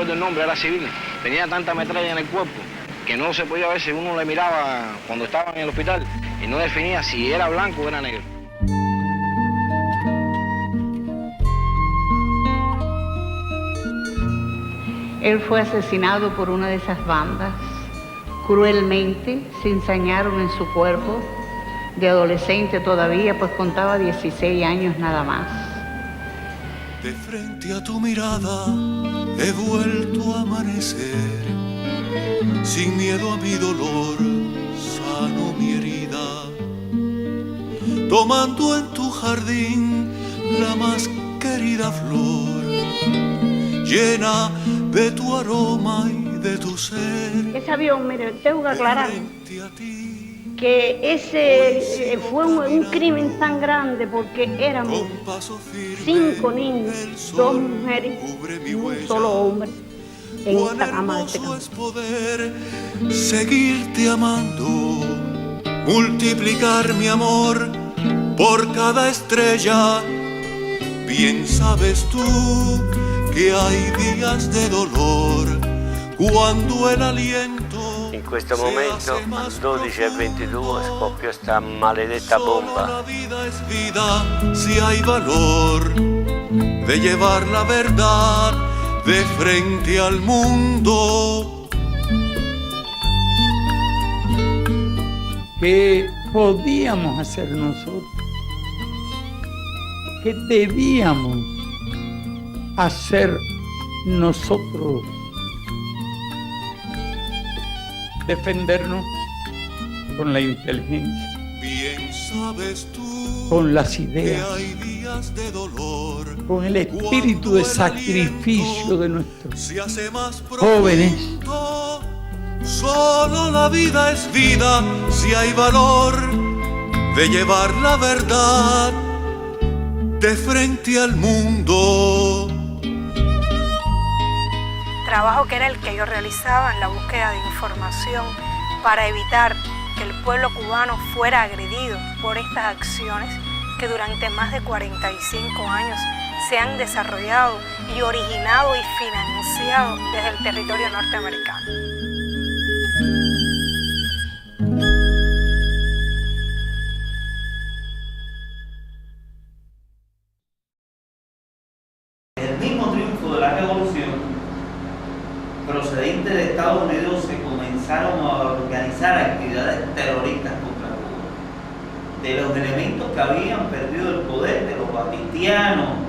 recuerdo el nombre, era civil. Tenía tanta metralla en el cuerpo que no se podía ver si uno le miraba cuando estaba en el hospital y no definía si era blanco o era negro. Él fue asesinado por una de esas bandas. Cruelmente se ensañaron en su cuerpo. De adolescente todavía, pues contaba 16 años nada más. De frente a tu mirada he vuelto a amanecer. Sin miedo a mi dolor, sano mi herida. Tomando en tu jardín la más querida flor, llena de tu aroma y de tu ser. Ese avión, mire, tengo que aclarar que ese fue un crimen tan grande porque éramos 5 niños, 2 mujeres y un solo hombre en esta cama de este campo. Es poder seguirte amando, multiplicar mi amor por cada estrella. Bien sabes tú che hai días de dolor quando el aliento. In questo momento, alle 12:22, scoppiò sta maledetta bomba. La vida es vida si hay valor de llevar la verdad de frente al mundo. ¿Qué podíamos hacer nosotros? ¿Qué debíamos hacer nosotros? Defendernos con la inteligencia, Bien sabes tú con las ideas, que hay días de dolor, con el espíritu de sacrificio de nuestros se hace más jóvenes. profundo. Solo la vida es vida si hay valor de llevar la verdad de frente al mundo. Trabajo que era el que yo realizaba en la búsqueda de información para evitar que el pueblo cubano fuera agredido por estas acciones que durante más de 45 años se han desarrollado y originado y financiado desde el territorio norteamericano. El mismo triunfo de la revolución procedente de Estados Unidos se comenzaron a organizar actividades terroristas contra Cuba. De los elementos que habían perdido el poder, de los batistianos,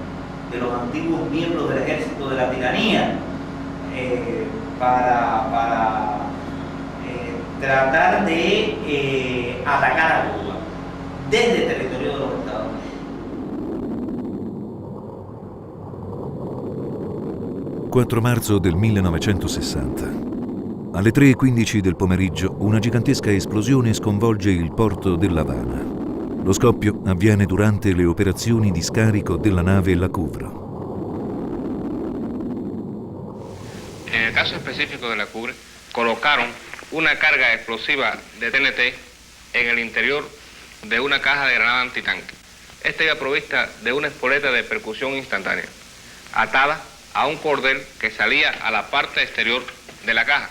de los antiguos miembros del ejército de la tiranía, para tratar de atacar a Cuba desde el territorio de los Estados Unidos. 4 marzo del 1960. Alle 3:15 del pomeriggio una gigantesca esplosione sconvolge il porto dell'Havana. Lo scoppio avviene durante le operazioni di scarico della nave La Couvre. En el caso específico de La Couvre, colocaron una carga explosiva de TNT en el interior de una caja de granada antitanque. Esta iba provista de una espoleta de percusión instantánea, atada a un cordel que salía a la parte exterior de la caja.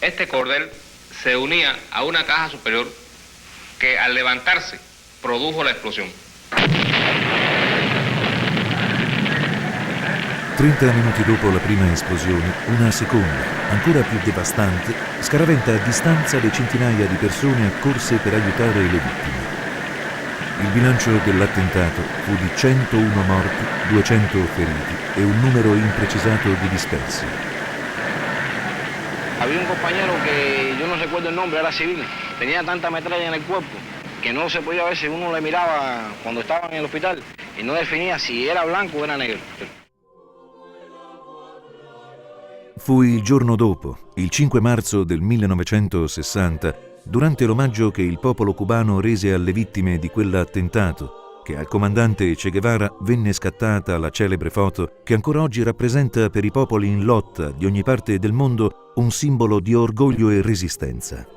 Este cordel se unía a una caja superior que al levantarse produjo la explosión. 30 minuti dopo la prima esplosione, una seconda, ancora più devastante, scaraventa a distanza le centinaia di persone accorse per aiutare le vittime. Il bilancio dell'attentato fu di 101 morti, 200 feriti e un numero imprecisato di dispersi. Había un compañero que yo no recuerdo el nombre, era civil. Tenía tanta metralla en el cuerpo que no se podía ver si uno le miraba cuando estaba en el hospital y no definía si era blanco o era negro. Fu il giorno dopo, il 5 marzo del 1960, durante l'omaggio che il popolo cubano rese alle vittime di quell'attentato, che al comandante Che Guevara venne scattata la celebre foto che ancora oggi rappresenta per i popoli in lotta di ogni parte del mondo un simbolo di orgoglio e resistenza.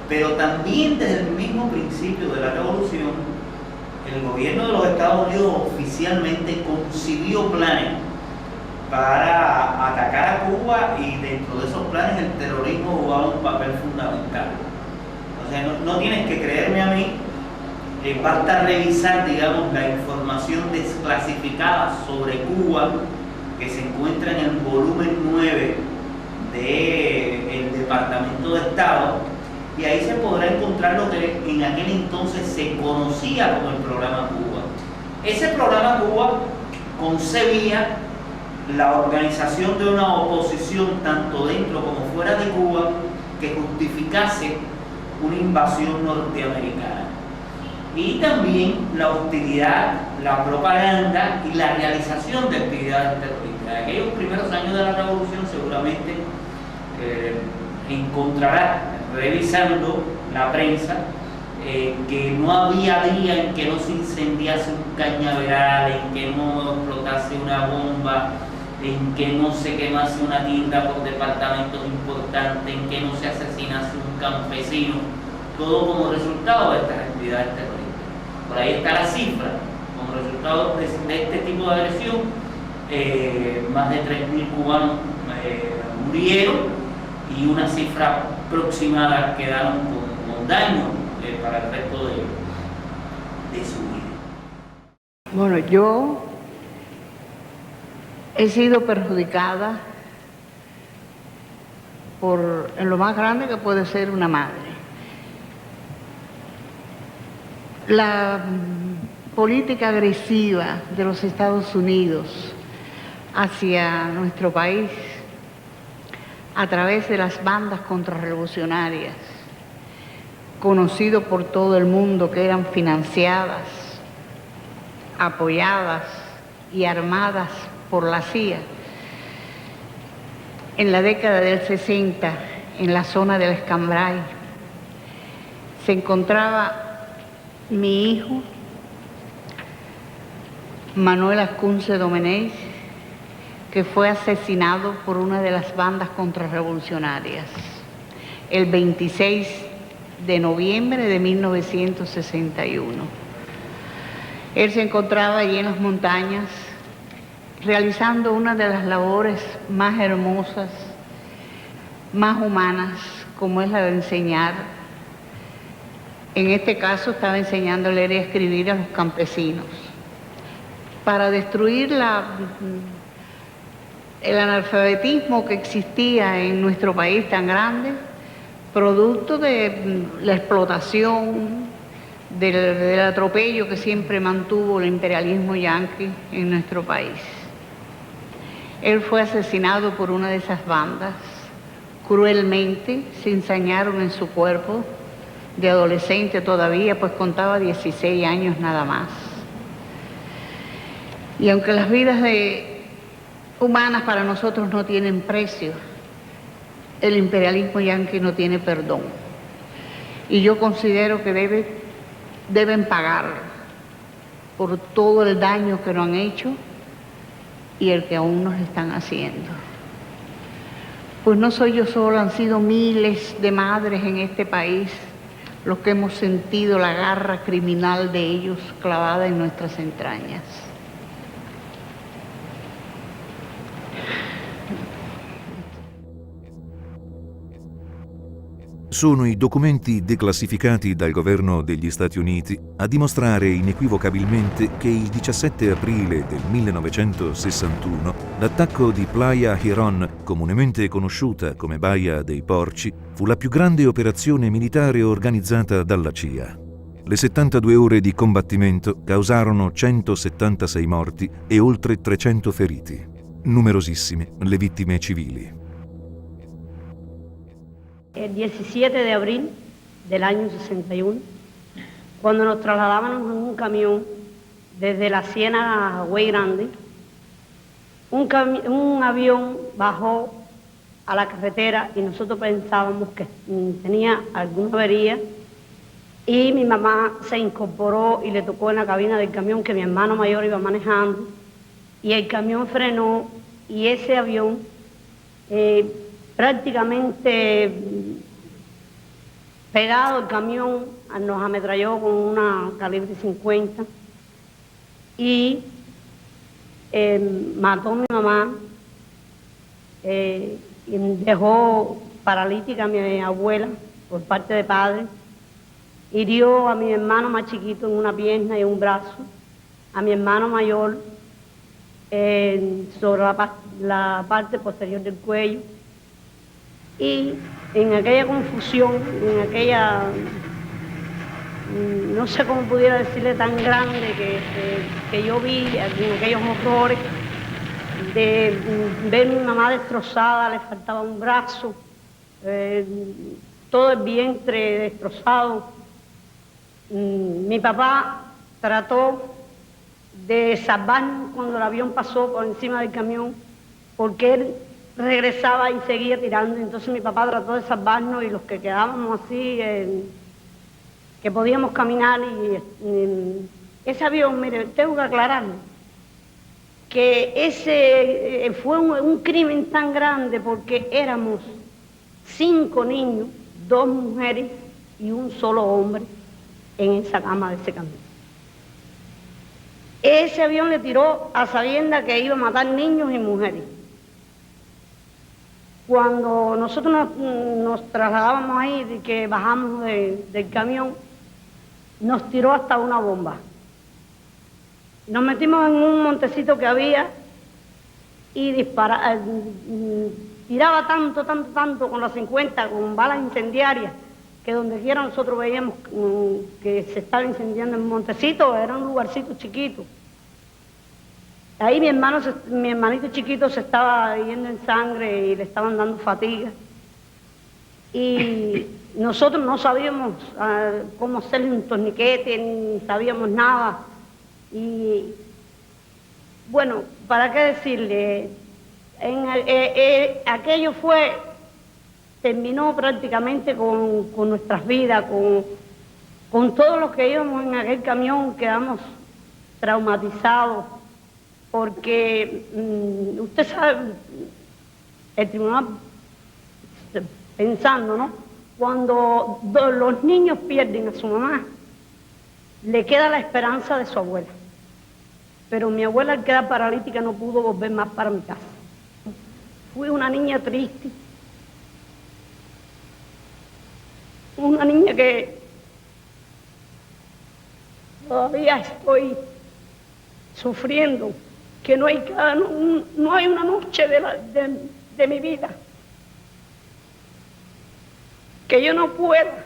Pero también desde el mismo principio de la revolución, el gobierno de los Estados Unidos oficialmente concibió planes para atacar a Cuba, y dentro de esos planes el terrorismo jugaba un papel fundamental. O sea, no tienes que creerme a mí, basta revisar, digamos, la información desclasificada sobre Cuba que se encuentra en el volumen 9 del Departamento de Estado, y ahí se podrá encontrar lo que en aquel entonces se conocía como el Programa Cuba. Ese Programa Cuba concebía la organización de una oposición tanto dentro como fuera de Cuba que justificase una invasión norteamericana, y también la hostilidad, la propaganda y la realización de actividades terroristas. En aquellos primeros años de la revolución seguramente encontrará, revisando la prensa, que no había día en que no se incendiase un cañaveral, en que no explotase una bomba, en que no se quemase una tienda por departamentos importantes, en que no se asesinase un campesino, todo como resultado de estas actividades terroristas. Por ahí está la cifra, como resultado de este tipo de agresión, más de 3.000 cubanos murieron, y una cifra aproximada quedaron con daño para el resto de su vida. Bueno, yo he sido perjudicada en lo más grande que puede ser una madre. La política agresiva de los Estados Unidos hacia nuestro país a través de las bandas contrarrevolucionarias, conocido por todo el mundo que eran financiadas, apoyadas y armadas por la CIA. En la década del 60, en la zona del Escambray, se encontraba mi hijo, Manuel Ascunce Domenech, que fue asesinado por una de las bandas contrarrevolucionarias el 26 de noviembre de 1961. Él se encontraba allí en las montañas realizando una de las labores más hermosas, más humanas, como es la de enseñar. En este caso estaba enseñando a leer y a escribir a los campesinos para destruir el analfabetismo que existía en nuestro país tan grande, producto de la explotación, del atropello que siempre mantuvo el imperialismo yanqui en nuestro país. Él fue asesinado por una de esas bandas, cruelmente. Se ensañaron en su cuerpo, de adolescente todavía, pues contaba 16 años nada más. Y aunque las vidas humanas para nosotros no tienen precio, el imperialismo yanqui no tiene perdón. Y yo considero que deben pagar por todo el daño que nos han hecho y el que aún nos están haciendo. Pues no soy yo sola, han sido miles de madres en este país los que hemos sentido la garra criminal de ellos clavada en nuestras entrañas. Sono i documenti declassificati dal governo degli Stati Uniti a dimostrare inequivocabilmente che il 17 aprile del 1961 l'attacco di Playa Girón, comunemente conosciuta come Baia dei Porci, fu la più grande operazione militare organizzata dalla CIA. Le 72 ore di combattimento causarono 176 morti e oltre 300 feriti. Numerosissime le vittime civili. El 17 de abril del año 61, cuando nos trasladábamos en un camión desde la Ciénaga a Güey Grande, un avión bajó a la carretera y nosotros pensábamos que tenía alguna avería, y mi mamá se incorporó y le tocó en la cabina del camión que mi hermano mayor iba manejando, y el camión frenó y ese avión prácticamente pegado el camión, nos ametralló con una calibre 50 y mató a mi mamá, y dejó paralítica a mi abuela por parte de padre, hirió a mi hermano más chiquito en una pierna y un brazo, a mi hermano mayor sobre la parte posterior del cuello, y en aquella confusión, en aquella, no sé cómo pudiera decirle, tan grande que yo vi en aquellos horrores, de ver a mi mamá destrozada, le faltaba un brazo, todo el vientre destrozado. Mi papá trató de salvarnos cuando el avión pasó por encima del camión, porque él regresaba y seguía tirando. Entonces mi papá trató de salvarnos, y los que quedábamos así, que podíamos caminar, y ese avión, mire, tengo que aclararlo, que ese fue un crimen tan grande porque éramos 5 niños, 2 mujeres y un solo hombre en esa cama de ese camión. Ese avión le tiró a sabienda que iba a matar niños y mujeres. Cuando nosotros nos trasladábamos ahí, de que bajamos del camión, nos tiró hasta una bomba. Nos metimos en un montecito que había y tiraba tanto con las 50, con balas incendiarias, que donde quiera nosotros veíamos que se estaba incendiando el montecito, era un lugarcito chiquito. Ahí mi hermanito chiquito se estaba yendo en sangre y le estaban dando fatiga. Y nosotros no sabíamos cómo hacerle un torniquete, ni sabíamos nada. Y bueno, ¿para qué decirle? Aquello terminó prácticamente con nuestras vidas, con todos los que íbamos en aquel camión. Quedamos traumatizados, porque usted sabe, el tribunal, pensando, ¿no? Cuando los niños pierden a su mamá, le queda la esperanza de su abuela. Pero mi abuela, al quedar paralítica, no pudo volver más para mi casa. Fui una niña triste, una niña que todavía estoy sufriendo, que no hay una noche de mi vida que yo no pueda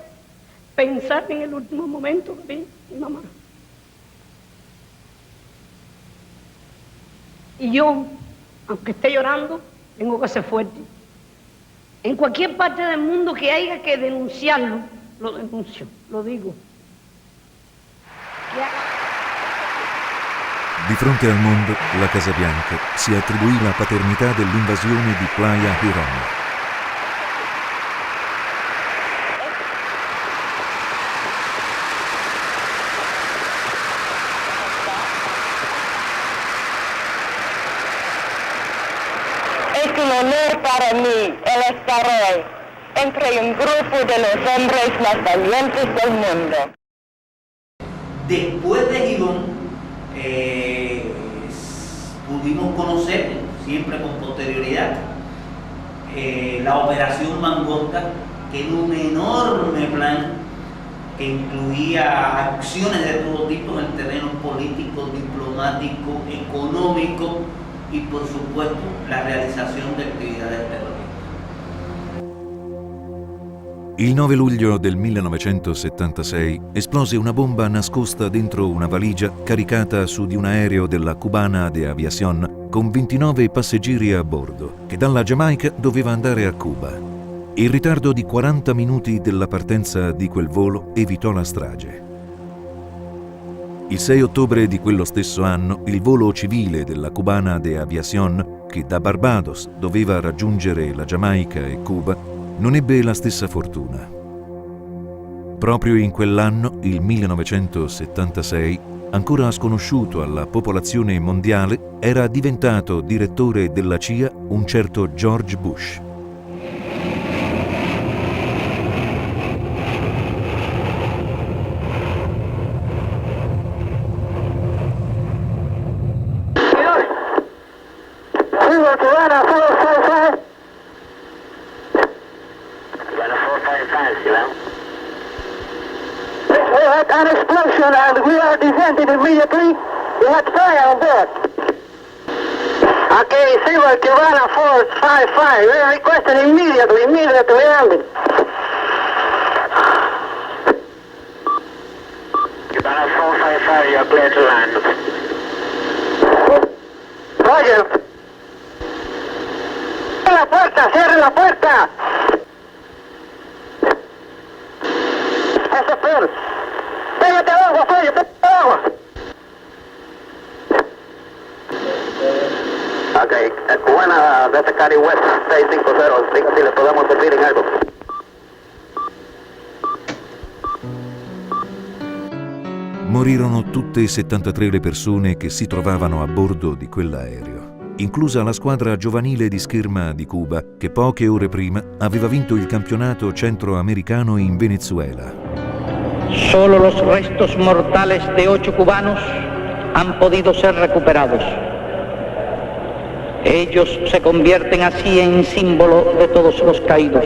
pensar en el último momento que vi a mi mamá. Y yo, aunque esté llorando, tengo que ser fuerte. En cualquier parte del mundo que haya que denunciarlo, lo denuncio, lo digo. Di fronte al mondo, la Casa Bianca si attribuì la paternità dell'invasione di Playa Girón. Es un honor para mí el estar hoy entre un grupo de los hombres más valientes del mundo. Después de Girón, pudimos conocer, siempre con posterioridad, la Operación Mangosta, que era un enorme plan que incluía acciones de todo tipo en el terreno político, diplomático, económico y, por supuesto, la realizzazione di attività terroristica. Il 9 luglio del 1976 esplose una bomba nascosta dentro una valigia caricata su di un aereo della Cubana de Aviación con 29 passeggeri a bordo, che dalla Giamaica doveva andare a Cuba. Il ritardo di 40 minuti della partenza di quel volo evitò la strage. Il 6 ottobre di quello stesso anno, il volo civile della Cubana de Aviación, che da Barbados doveva raggiungere la Giamaica e Cuba, non ebbe la stessa fortuna. Proprio in quell'anno, il 1976, ancora sconosciuto alla popolazione mondiale, era diventato direttore della CIA un certo George Bush. Cubana 455. Cubana 455, Cubano. We had an explosion and we are descending immediately. We had fire on board. Okay, Silver Cubana 455. We are requesting immediately landing. Cubana 455, you are clear to land. Roger. Cierre la puerta. Eso es. Pégate al agua, Fabio, pégate al agua. Ok, Cubana desde Cari West 650, diga si le podemos servir en algo. Morirono tutte e 73 le persone che si trovavano a bordo di quell'aereo, inclusa la squadra giovanile di scherma di Cuba che poche ore prima aveva vinto il campionato centroamericano in Venezuela. Solo los restos mortales de 8 cubanos han podido ser recuperados. Ellos se convierten así en símbolo de todos los caídos.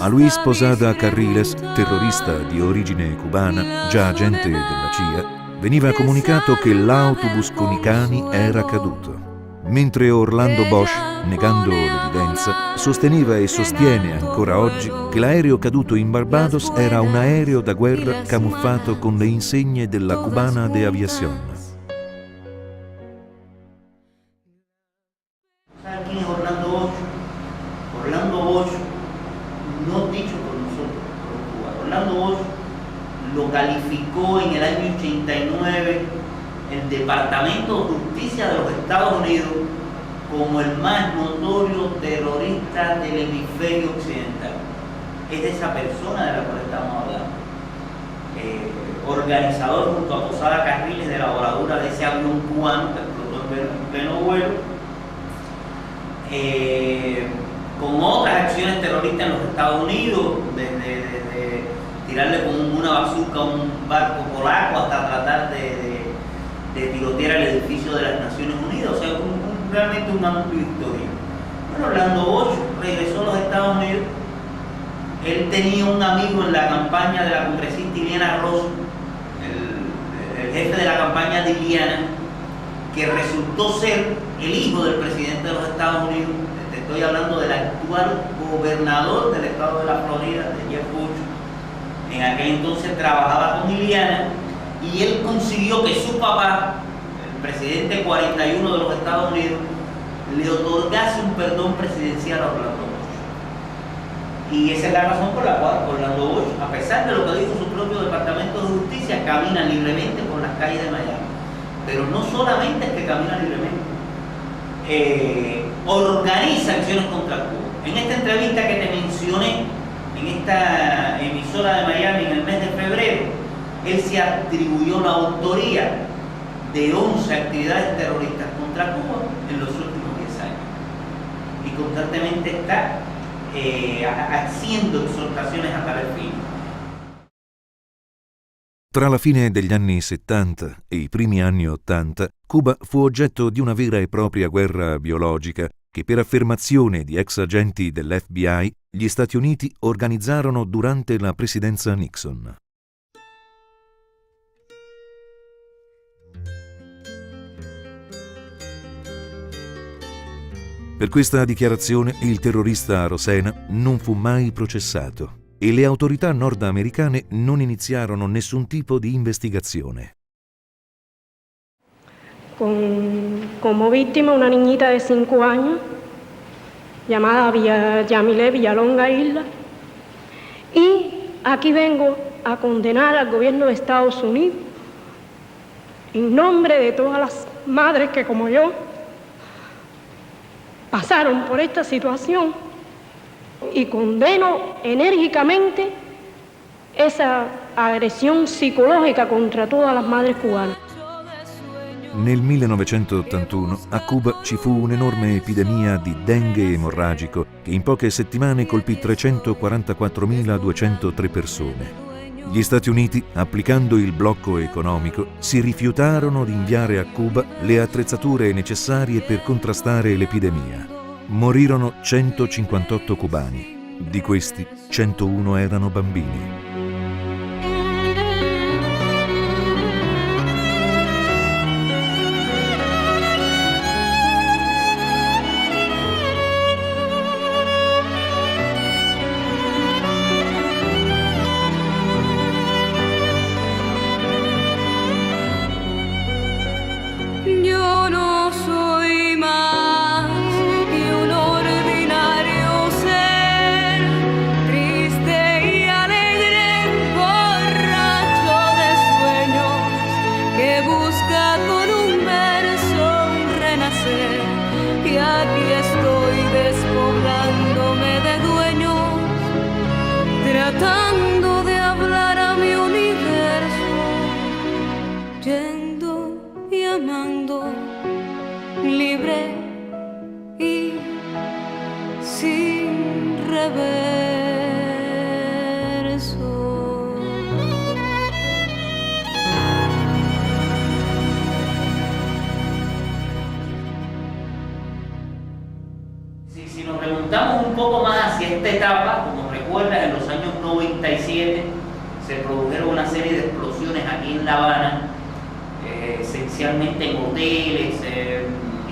A Luis Posada Carriles, terrorista di origine cubana, già agente della CIA, veniva comunicato che l'autobus con i cani era caduto, mentre Orlando Bosch, negando l'evidenza, sosteneva e sostiene ancora oggi che l'aereo caduto in Barbados era un aereo da guerra camuffato con le insegne della Cubana de Aviación. ¿Sabe quién es Orlando Bosch? Orlando Bosch, no dicho por nosotros, por Cuba. Orlando Bosch lo calificó en el año 89 el Departamento de Justicia de los Estados Unidos como el más notorio terrorista del hemisferio occidental. Es de esa persona de la cual estamos hablando. Organizador junto a Posada Carriles de la voladura de ese avión cubano que explotó en pleno vuelo, con otras acciones terroristas en los Estados Unidos, desde tirarle con una bazooka a un barco polaco hasta tratar de tirotear el edificio de las Naciones Unidas. O sea, realmente una amplia historia. Bueno, Orlando Bosch regresó a los Estados Unidos. Él tenía un amigo en la campaña de la congresista Iliana Ross, el jefe de la campaña de Iliana, que resultó ser el hijo del presidente de los Estados Unidos. Te estoy hablando del actual gobernador del estado de la Florida, de Jeff Bush. En aquel entonces trabajaba con Iliana y él consiguió que su papá, el presidente 41 de los Estados Unidos, le otorgase un perdón presidencial a Orlando Bosch. Y esa es la razón por la cual Orlando Bosch, a pesar de lo que dijo su propio Departamento de Justicia, camina libremente por las calles de Miami. Pero no solamente es que camina libremente, organiza acciones contra Cuba. En esta entrevista que te mencioné, en esta emisora de Miami en el mes de febrero, él se atribuyó la autoría de 11 actividades terroristas contra Cuba en los últimos 10 años. Y constantemente está haciendo exhortaciones a tal fin. Tra la fine degli anni 70 e i primi anni 80, Cuba fu oggetto di una vera e propria guerra biologica che, per affermazione di ex agenti dell'FBI, gli Stati Uniti organizzarono durante la presidenza Nixon. Per questa dichiarazione il terrorista a Rosena non fu mai processato e le autorità nordamericane non iniziarono nessun tipo di investigazione. Como víctima una niñita de 5 años llamada Yamile Villalonga Isla, y aquí vengo a condenar al gobierno de Estados Unidos en nombre de todas las madres que, como yo, pasaron por esta situación, y condeno enérgicamente esa agresión psicológica contra todas las madres cubanas. Nel 1981 a Cuba ci fu un'enorme epidemia di dengue emorragico che in poche settimane colpì 344.203 persone. Gli Stati Uniti, applicando il blocco economico, si rifiutarono di inviare a Cuba le attrezzature necessarie per contrastare l'epidemia. Morirono 158 cubani, di questi 101 erano bambini. Yo no soy más que un ordinario ser, triste y alegre, borracho de sueños, que busca con un verso un renacer. Y aquí estoy despoblándome de dueños, tratando de hablar a mi universo, yendo y amando, libre y sin reverso. Si nos remontamos un poco más hacia esta etapa, como recuerdas, en los años 97 se produjeron una serie de explosiones aquí en La Habana, esencialmente en hoteles,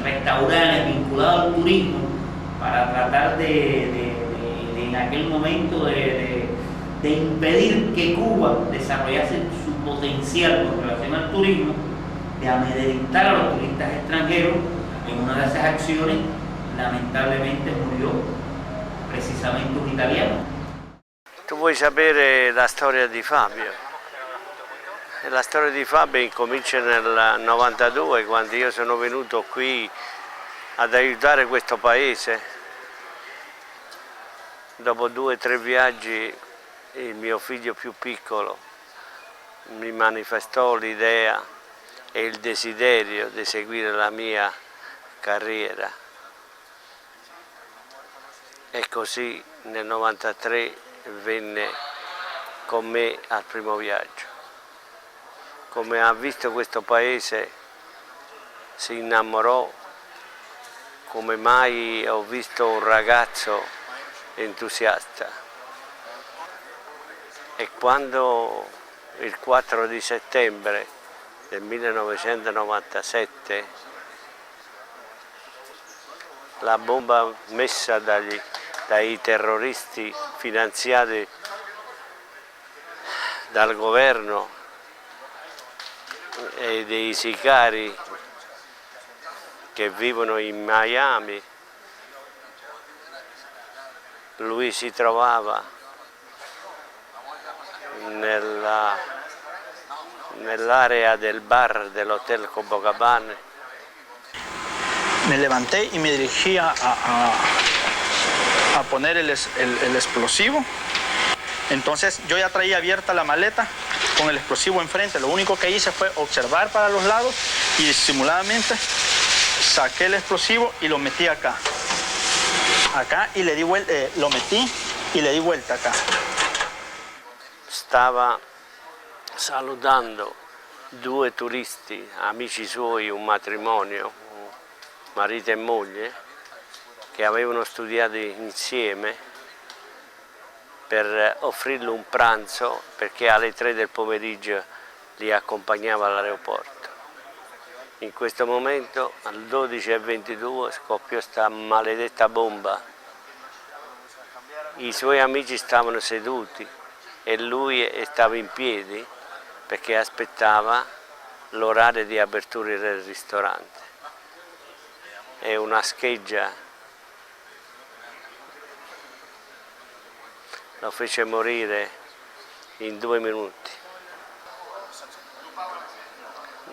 restaurantes vinculados al turismo, para tratar en aquel momento de impedir que Cuba desarrollase su potencial con relación al turismo, de amedrentar a los turistas extranjeros. En una de esas acciones, lamentablemente murió precisamente un italiano. Tu vuoi sapere la storia di Fabio? La storia di Fabio incomincia nel 92, quando io sono venuto qui ad aiutare questo paese. Dopo 2 o 3 viaggi il mio figlio più piccolo mi manifestò l'idea e il desiderio di seguire la mia carriera. E così nel 93 venne con me al primo viaggio. Come ha visto questo paese si innamorò, come mai ho visto un ragazzo entusiasta. E quando il 4 di settembre del 1997 la bomba messa dai terroristi finanziati dal governo e dei sicari che vivono in Miami, lui si trovava nell'area del bar dell'Hotel Copacabana. Me levanté y me dirigí a poner el explosivo. Entonces yo ya traía abierta la maleta con el explosivo enfrente. Lo único que hice fue observar para los lados y disimuladamente saqué el explosivo y lo metí acá. Acá y le di vuelta, lo metí y le di vuelta acá. Stava salutando 2 turisti, amici suoi, un matrimonio, marito e moglie, che avevano studiato insieme, per offrirgli un pranzo, perché alle 3 del pomeriggio li accompagnava all'aeroporto. In questo momento, alle 12:22, scoppiò questa maledetta bomba. I suoi amici stavano seduti e lui stava in piedi perché aspettava l'orario di apertura del ristorante. E una scheggia lo fece morire in 2 minuti.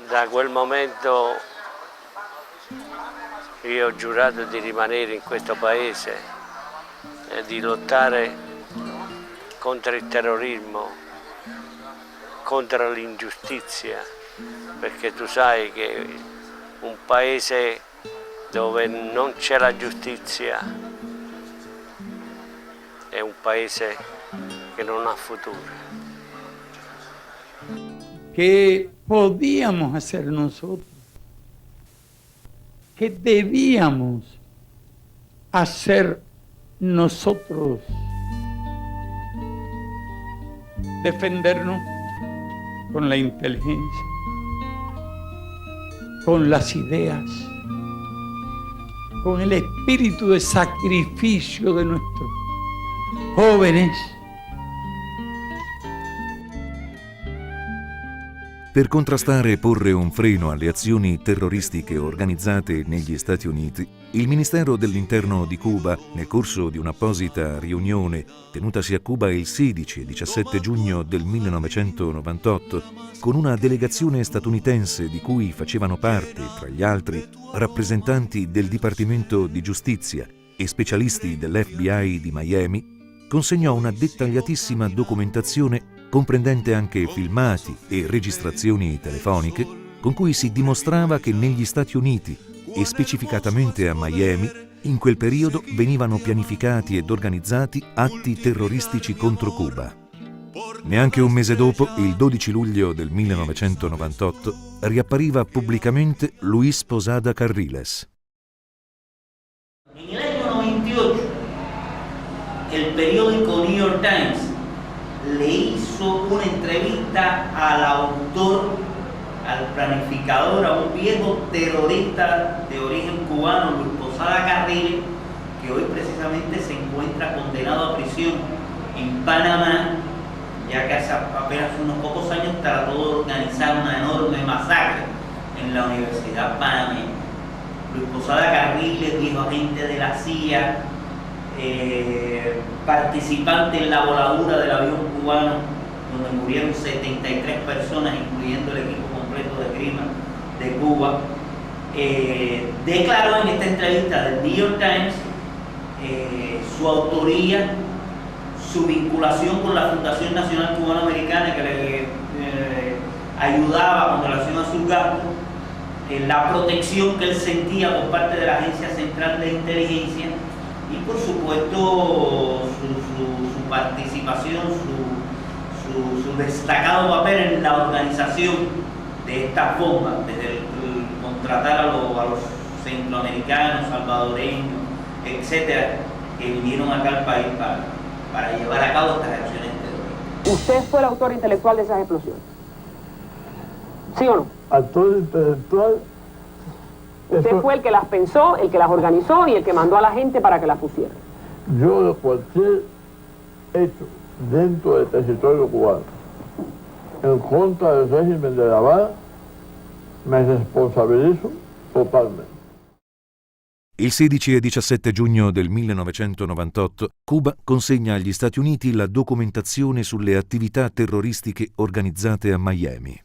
Da quel momento io ho giurato di rimanere in questo paese e di lottare contro il terrorismo, contro l'ingiustizia, perché tu sai che un paese dove non c'è la giustizia è un paese che non ha futuro. que podíamos hacer nosotros, que debíamos hacer nosotros. Defendernos con la inteligencia, con las ideas, con el espíritu de sacrificio de nuestros jóvenes. Per contrastare e porre un freno alle azioni terroristiche organizzate negli Stati Uniti, il Ministero dell'Interno di Cuba, nel corso di un'apposita riunione tenutasi a Cuba il 16 e 17 giugno del 1998, con una delegazione statunitense di cui facevano parte, tra gli altri, rappresentanti del Dipartimento di Giustizia e specialisti dell'FBI di Miami, consegnò una dettagliatissima documentazione comprendente anche filmati e registrazioni telefoniche, con cui si dimostrava che negli Stati Uniti, e specificatamente a Miami, in quel periodo venivano pianificati ed organizzati atti terroristici contro Cuba. Neanche un mese dopo, il 12 luglio del 1998, riappariva pubblicamente Luis Posada Carriles. En el año 98, el periódico New York Times le hizo una entrevista al autor, al planificador, a un viejo terrorista de origen cubano, Luis Posada Carriles, que hoy precisamente se encuentra condenado a prisión en Panamá, ya que hace apenas unos pocos años trató de organizar una enorme masacre en la Universidad Panameña. Luis Posada Carriles, viejo agente de la CIA, participante en la voladura del avión cubano, donde murieron 73 personas, incluyendo el equipo completo de esgrima de Cuba, declaró en esta entrevista del New York Times su autoría, su vinculación con la Fundación Nacional Cubano-Americana, que le ayudaba con relación a sus gastos, la protección que él sentía por parte de la Agencia Central de Inteligencia y, por supuesto, su participación, su destacado papel en la organización de estas bombas, desde el contratar a los centroamericanos, salvadoreños, etcétera, que vinieron acá al país para llevar a cabo estas acciones terroristas. ¿Usted fue el autor intelectual de esas explosiones? ¿Sí o no? Autor intelectual. Usted fue el que las pensó, el que las organizó y el que mandó a la gente para que las pusieran. Yo de cualquier hecho dentro del territorio cubano en contra del régimen de La Habana me responsabilizo totalmente. Il 16 e 17 giugno del 1998 Cuba consegna agli Stati Uniti la documentazione sulle attività terroristiche organizzate a Miami.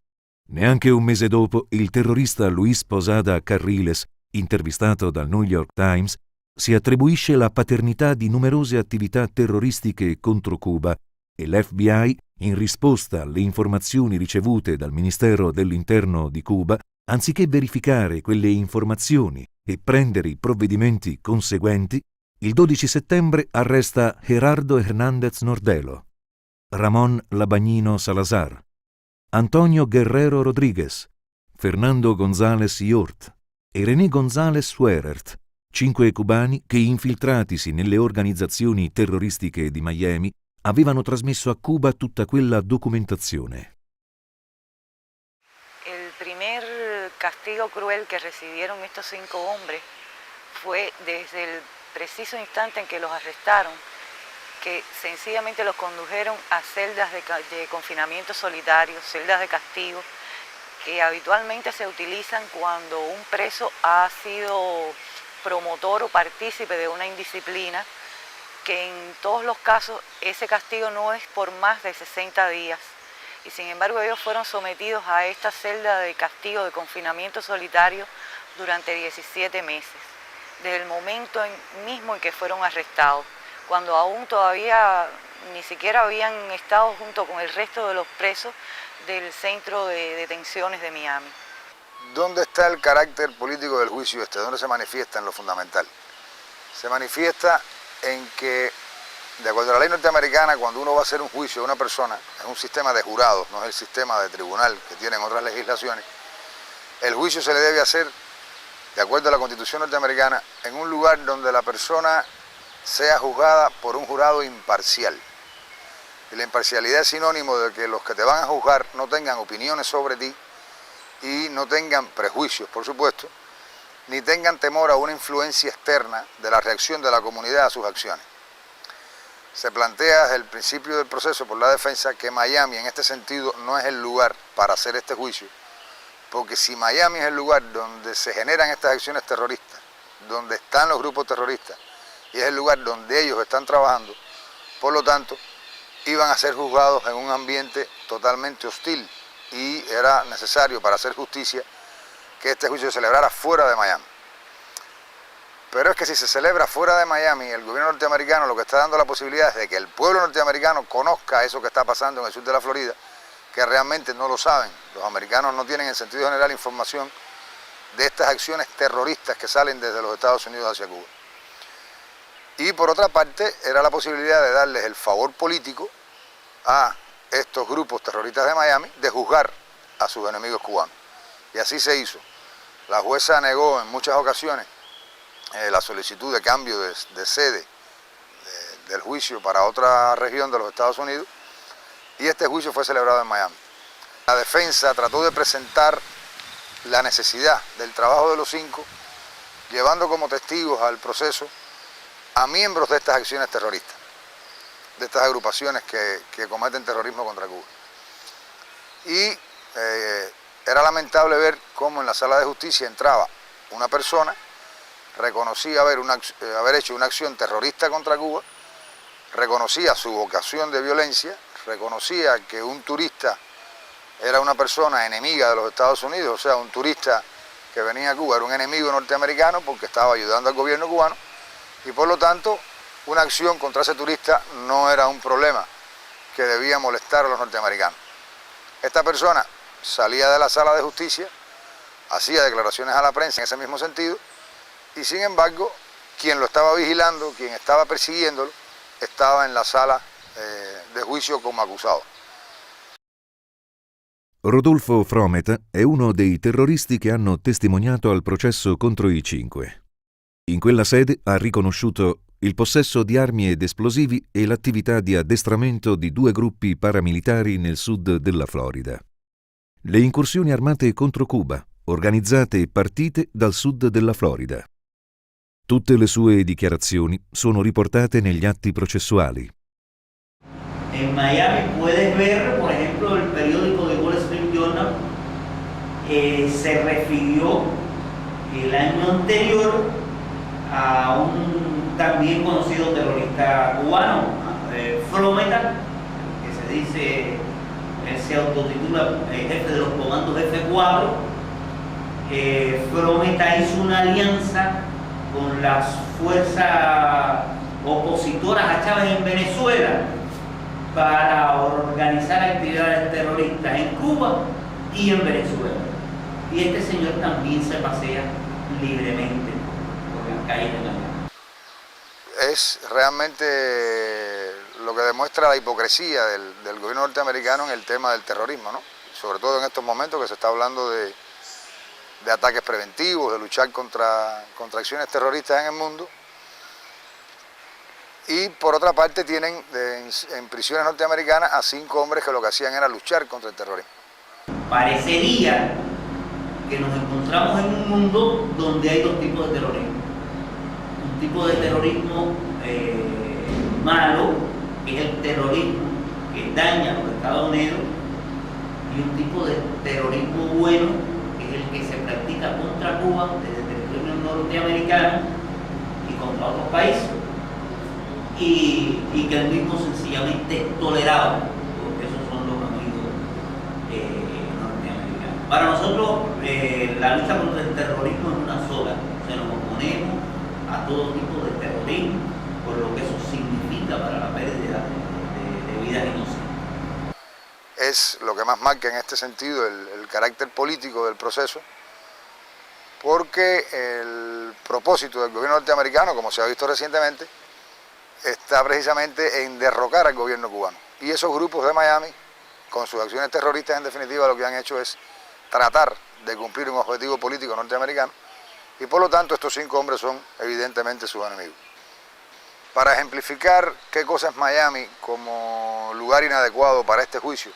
Neanche un mese dopo, il terrorista Luis Posada Carriles, intervistato dal New York Times, si attribuisce la paternità di numerose attività terroristiche contro Cuba e l'FBI, in risposta alle informazioni ricevute dal Ministero dell'Interno di Cuba, anziché verificare quelle informazioni e prendere i provvedimenti conseguenti, il 12 settembre arresta Gerardo Hernández Nordelo, Ramón Labañino Salazar, Antonio Guerrero Rodríguez, Fernando González Yort e René González Suerert, 5 cubani che, infiltratisi nelle organizzazioni terroristiche di Miami, avevano trasmesso a Cuba tutta quella documentazione. El primer castigo cruel que recibieron estos 5 hombres fue desde el preciso instante en que los arrestaron, que sencillamente los condujeron a celdas de confinamiento solitario, celdas de castigo, que habitualmente se utilizan cuando un preso ha sido promotor o partícipe de una indisciplina, que en todos los casos ese castigo no es por más de 60 días. Y sin embargo ellos fueron sometidos a esta celda de castigo de confinamiento solitario durante 17 meses, desde el momento mismo en que fueron arrestados, cuando aún todavía ni siquiera habían estado junto con el resto de los presos del centro de detenciones de Miami. ¿Dónde está el carácter político del juicio este? ¿Dónde se manifiesta en lo fundamental? Se manifiesta en que de acuerdo a la ley norteamericana, cuando uno va a hacer un juicio de una persona, es un sistema de jurados, no es el sistema de tribunal que tienen otras legislaciones. El juicio se le debe hacer, de acuerdo a la Constitución norteamericana, en un lugar donde la persona sea juzgada por un jurado imparcial. Y la imparcialidad es sinónimo de que los que te van a juzgar no tengan opiniones sobre ti y no tengan prejuicios, por supuesto, ni tengan temor a una influencia externa de la reacción de la comunidad a sus acciones. Se plantea desde el principio del proceso por la defensa que Miami en este sentido no es el lugar para hacer este juicio, porque si Miami es el lugar donde se generan estas acciones terroristas, donde están los grupos terroristas y es el lugar donde ellos están trabajando, por lo tanto, iban a ser juzgados en un ambiente totalmente hostil y era necesario para hacer justicia que este juicio se celebrara fuera de Miami. Pero es que si se celebra fuera de Miami, el gobierno norteamericano lo que está dando la posibilidad es de que el pueblo norteamericano conozca eso que está pasando en el sur de la Florida, que realmente no lo saben. Los americanos no tienen en sentido general información de estas acciones terroristas que salen desde los Estados Unidos hacia Cuba. Y por otra parte, era la posibilidad de darles el favor político a estos grupos terroristas de Miami de juzgar a sus enemigos cubanos. Y así se hizo. La jueza negó en muchas ocasiones la solicitud de cambio de sede del juicio para otra región de los Estados Unidos y este juicio fue celebrado en Miami. La defensa trató de presentar la necesidad del trabajo de los 5, llevando como testigos al proceso a miembros de estas acciones terroristas, de estas agrupaciones que cometen terrorismo contra Cuba. Y era lamentable ver cómo en la sala de justicia entraba una persona, reconocía haber hecho una acción terrorista contra Cuba, reconocía su vocación de violencia, reconocía que un turista era una persona enemiga de los Estados Unidos, o sea, un turista que venía a Cuba era un enemigo norteamericano porque estaba ayudando al gobierno cubano y por lo tanto una acción contra ese turista no era un problema que debía molestar a los norteamericanos. Esta persona salía de la sala de justicia, hacía declaraciones a la prensa en ese mismo sentido y sin embargo quien lo estaba vigilando, quien estaba persiguiéndolo, estaba en la sala de juicio como acusado. Rodolfo Frometa è uno dei terroristi che hanno testimoniato al processo contro i 5. In quella sede ha riconosciuto il possesso di armi ed esplosivi e l'attività di addestramento di 2 gruppi paramilitari nel sud della Florida. Le incursioni armate contro Cuba, organizzate e partite dal sud della Florida. Tutte le sue dichiarazioni sono riportate negli atti processuali. En Miami puedes ver, por ejemplo, el periódico de Wall Street Journal se refirió el año anterior a un también conocido terrorista cubano, Frometa, que se dice, él se autotitula jefe de los comandos F4. Frometa hizo una alianza con las fuerzas opositoras a Chávez en Venezuela para organizar actividades terroristas en Cuba y en Venezuela. Y este señor también se pasea libremente por las calles de Miami. Es realmente lo que demuestra la hipocresía del gobierno norteamericano en el tema del terrorismo, ¿no? Sobre todo en estos momentos que se está hablando de ataques preventivos, de luchar contra acciones terroristas en el mundo. Y por otra parte tienen en prisiones norteamericanas a 5 hombres que lo que hacían era luchar contra el terrorismo. Parecería que nos encontramos en un mundo donde hay 2 tipos de terrorismo. Un tipo de terrorismo malo, que es el terrorismo que daña a los Estados Unidos, y un tipo de terrorismo bueno, que es el que se practica contra Cuba desde el territorio norteamericano y contra otros países. Y que el mismo sencillamente es tolerado, porque esos son los amigos norteamericanos. Para nosotros la lucha contra el terrorismo es una sola, o sea, nos oponemos a todo tipo de terrorismo, por lo que eso significa para la pérdida de vidas inocentes. Es lo que más marca en este sentido el carácter político del proceso, porque el propósito del gobierno norteamericano, como se ha visto recientemente, está precisamente en derrocar al gobierno cubano. Y esos grupos de Miami, con sus acciones terroristas, en definitiva, lo que han hecho es tratar de cumplir un objetivo político norteamericano, y por lo tanto estos 5 hombres son evidentemente sus enemigos. Para ejemplificar qué cosa es Miami como lugar inadecuado para este juicio,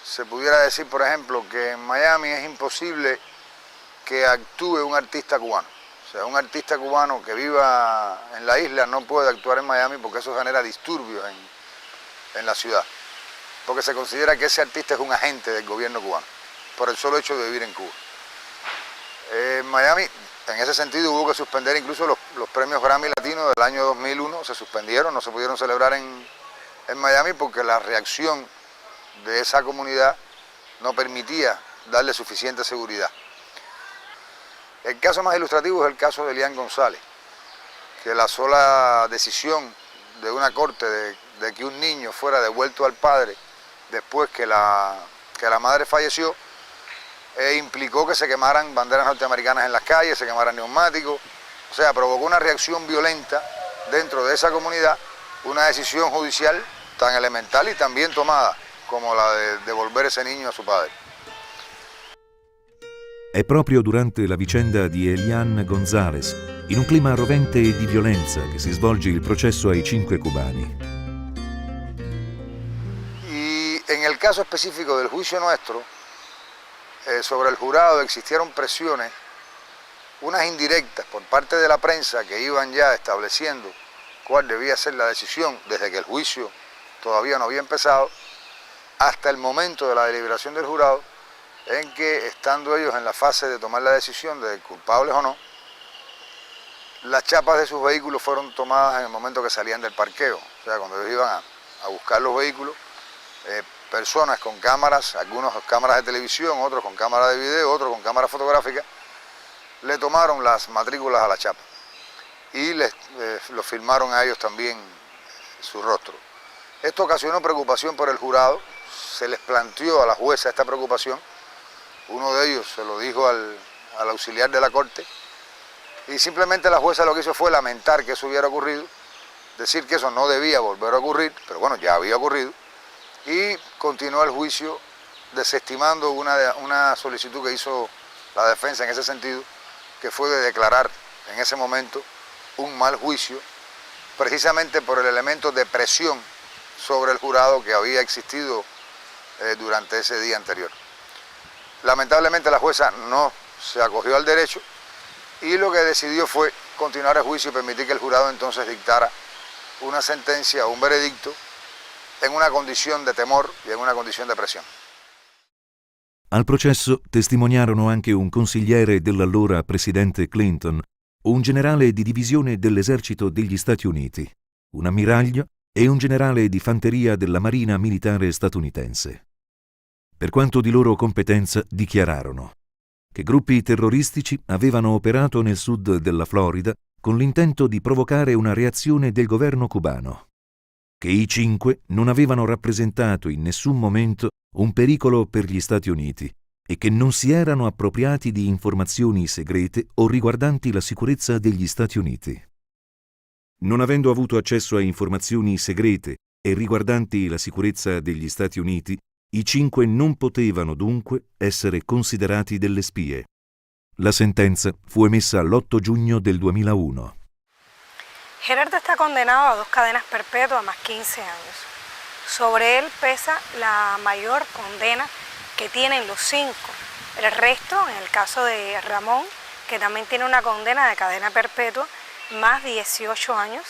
se pudiera decir, por ejemplo, que en Miami es imposible que actúe un artista cubano. O sea, un artista cubano que viva en la isla no puede actuar en Miami porque eso genera disturbios en la ciudad. Porque se considera que ese artista es un agente del gobierno cubano, por el solo hecho de vivir en Cuba. En Miami, en ese sentido, hubo que suspender incluso los premios Grammy Latinos del año 2001, se suspendieron, no se pudieron celebrar en Miami porque la reacción de esa comunidad no permitía darle suficiente seguridad. El caso más ilustrativo es el caso de Elian González, que la sola decisión de una corte de que un niño fuera devuelto al padre después que la madre falleció, implicó que se quemaran banderas norteamericanas en las calles, se quemaran neumáticos, o sea, provocó una reacción violenta dentro de esa comunidad, una decisión judicial tan elemental y tan bien tomada como la de devolver ese niño a su padre. È proprio durante la vicenda di Elian González, in un clima rovente e di violenza, che si svolge il processo ai 5 cubani. Y en el caso específico del juicio nuestro, sobre el jurado existieron presiones, unas indirectas por parte de la prensa que iban ya estableciendo cuál debía ser la decisión desde que el juicio todavía no había empezado, hasta el momento de la deliberación del jurado, en que, estando ellos en la fase de tomar la decisión de culpables o no, las chapas de sus vehículos fueron tomadas en el momento que salían del parqueo. O sea, cuando ellos iban a buscar los vehículos, personas con cámaras, algunos con cámaras de televisión, otros con cámaras de video, otros con cámaras fotográficas, le tomaron las matrículas a la chapa y lo filmaron a ellos también su rostro. Esto ocasionó preocupación por el jurado, se les planteó a la jueza esta preocupación. Uno de ellos se lo dijo al auxiliar de la corte y simplemente la jueza lo que hizo fue lamentar que eso hubiera ocurrido, decir que eso no debía volver a ocurrir, pero bueno, ya había ocurrido, y continuó el juicio desestimando una solicitud que hizo la defensa en ese sentido, que fue de declarar en ese momento un mal juicio, precisamente por el elemento de presión sobre el jurado que había existido durante ese día anterior. Lamentablemente la jueza no se acogió al derecho y lo que decidió fue continuar el juicio y permitir que el jurado entonces dictara una sentencia o un veredicto en una condizione di temor e in una condizione di pressione. Al processo testimoniarono anche un consigliere dell'allora presidente Clinton, un generale di divisione dell'esercito degli Stati Uniti, un ammiraglio e un generale di fanteria della Marina Militare statunitense. Per quanto di loro competenza dichiararono che gruppi terroristici avevano operato nel sud della Florida con l'intento di provocare una reazione del governo cubano, che i 5 non avevano rappresentato in nessun momento un pericolo per gli Stati Uniti e che non si erano appropriati di informazioni segrete o riguardanti la sicurezza degli Stati Uniti. Non avendo avuto accesso a informazioni segrete e riguardanti la sicurezza degli Stati Uniti, i 5 non potevano dunque essere considerati delle spie. La sentenza fu emessa l'8 giugno del 2001. Gerardo está condenado a 2 cadenas perpetuas más 15 años. Sobre él pesa la mayor condena que tienen los 5. El resto, en el caso de Ramón, que también tiene una condena de cadena perpetua, más 18 años.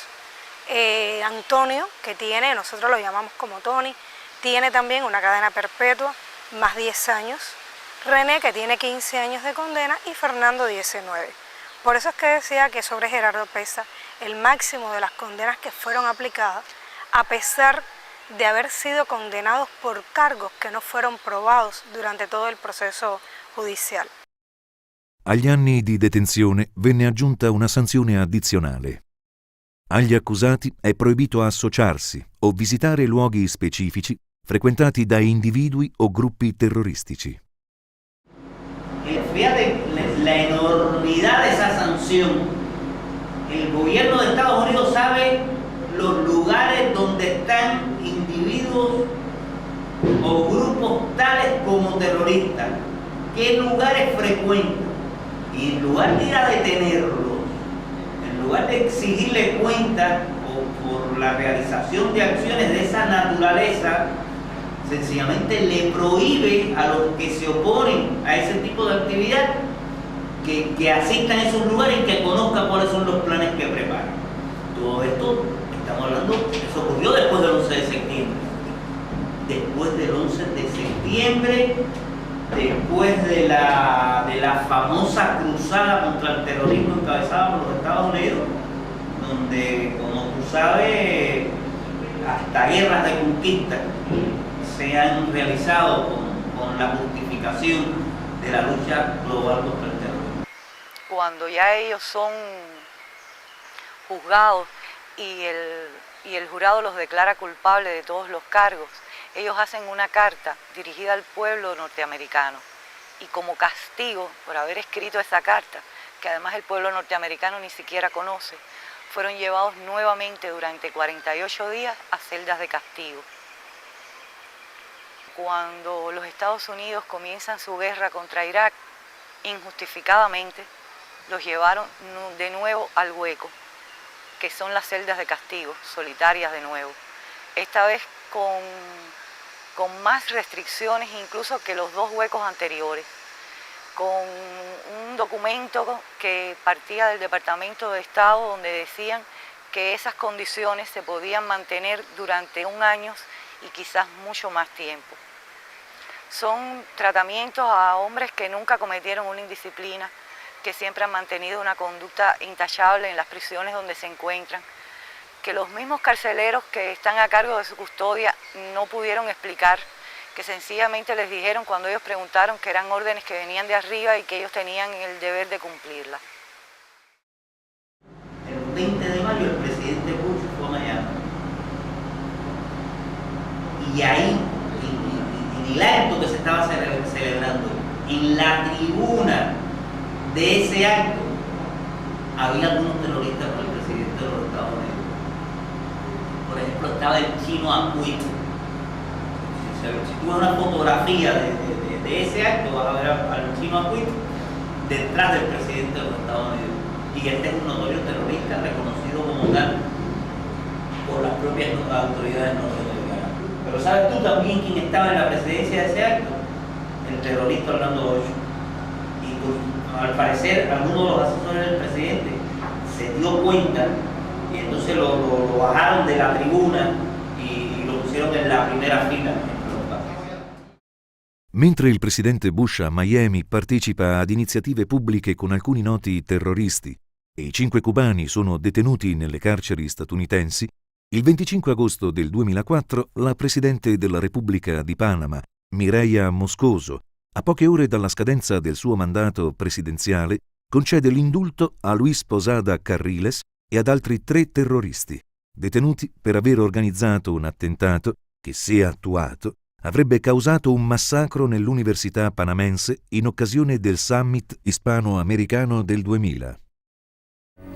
Antonio, que tiene, nosotros lo llamamos como Tony, tiene también una cadena perpetua, más 10 años. René, que tiene 15 años de condena, y Fernando 19. Por eso es que decía que sobre Gerardo pesa el máximo de las condenas que fueron aplicadas, a pesar de haber sido condenados por cargos que no fueron probados durante todo il processo giudiziale. Agli anni di detenzione venne aggiunta una sanzione addizionale. Agli accusati è proibito associarsi o visitare luoghi specifici frequentati da individui o gruppi terroristici. Fíjate la enormidad de esa sanción. El gobierno de Estados Unidos sabe terroristas, qué lugares frecuentan. Y en lugar de ir a detenerlos, en lugar de exigirle cuentas por la realización de acciones de esa naturaleza, sencillamente le prohíbe a los que se oponen a ese tipo de actividad que asistan a esos lugares y que conozcan cuáles son los planes que preparan. Todo esto, estamos hablando, eso ocurrió después del 11 de septiembre. Después del 11 de septiembre, después de la famosa cruzada contra el terrorismo encabezada por los Estados Unidos, donde, como tú sabes, hasta guerras de conquista se han realizado con la justificación de la lucha global contra el terrorismo. Cuando ya ellos son juzgados y el jurado los declara culpables de todos los cargos, ellos hacen una carta dirigida al pueblo norteamericano y como castigo por haber escrito esa carta, que además el pueblo norteamericano ni siquiera conoce, fueron llevados nuevamente durante 48 días a celdas de castigo. Cuando los Estados Unidos comienzan su guerra contra Irak, injustificadamente los llevaron de nuevo al hueco, que son las celdas de castigo, solitarias de nuevo. Esta vez con más restricciones incluso que los dos huecos anteriores, con un documento que partía del Departamento de Estado donde decían que esas condiciones se podían mantener durante 1 año y quizás mucho más tiempo. Son tratamientos a hombres que nunca cometieron una indisciplina, que siempre han mantenido una conducta intachable en las prisiones donde se encuentran, que los mismos carceleros que están a cargo de su custodia no pudieron explicar, que sencillamente les dijeron cuando ellos preguntaron que eran órdenes que venían de arriba y que ellos tenían el deber de cumplirlas. El 20 de mayo el presidente Bush fue a Miami. Y ahí, en el acto que se estaba celebrando, en la tribuna de ese acto, había algunos terroristas con el presidente de los Estados Unidos. Por ejemplo, estaba el chino Aquino. Si tú ves una fotografía de ese acto, vas a ver al chino Aquino detrás del presidente de los Estados Unidos. Y este es un notorio terrorista reconocido como tal por las propias autoridades norteamericanas. Pero ¿sabes tú también quién estaba en la presidencia de ese acto? El terrorista Orlando Bosch. Y pues, al parecer, alguno de los asesores del presidente se dio cuenta y entonces lo bajaron de la tribuna y lo pusieron en la primera fila. Mentre il presidente Bush a Miami partecipa ad iniziative pubbliche con alcuni noti terroristi e i 5 cubani sono detenuti nelle carceri statunitensi, il 25 agosto del 2004 la presidente della Repubblica di Panama, Mireya Moscoso, a poche ore dalla scadenza del suo mandato presidenziale, concede l'indulto a Luis Posada Carriles e ad altri 3 terroristi, detenuti per aver organizzato un attentato che, se attuato, avrebbe causato un massacro nell'università panamense in occasione del Summit Hispanoamericano del 2000.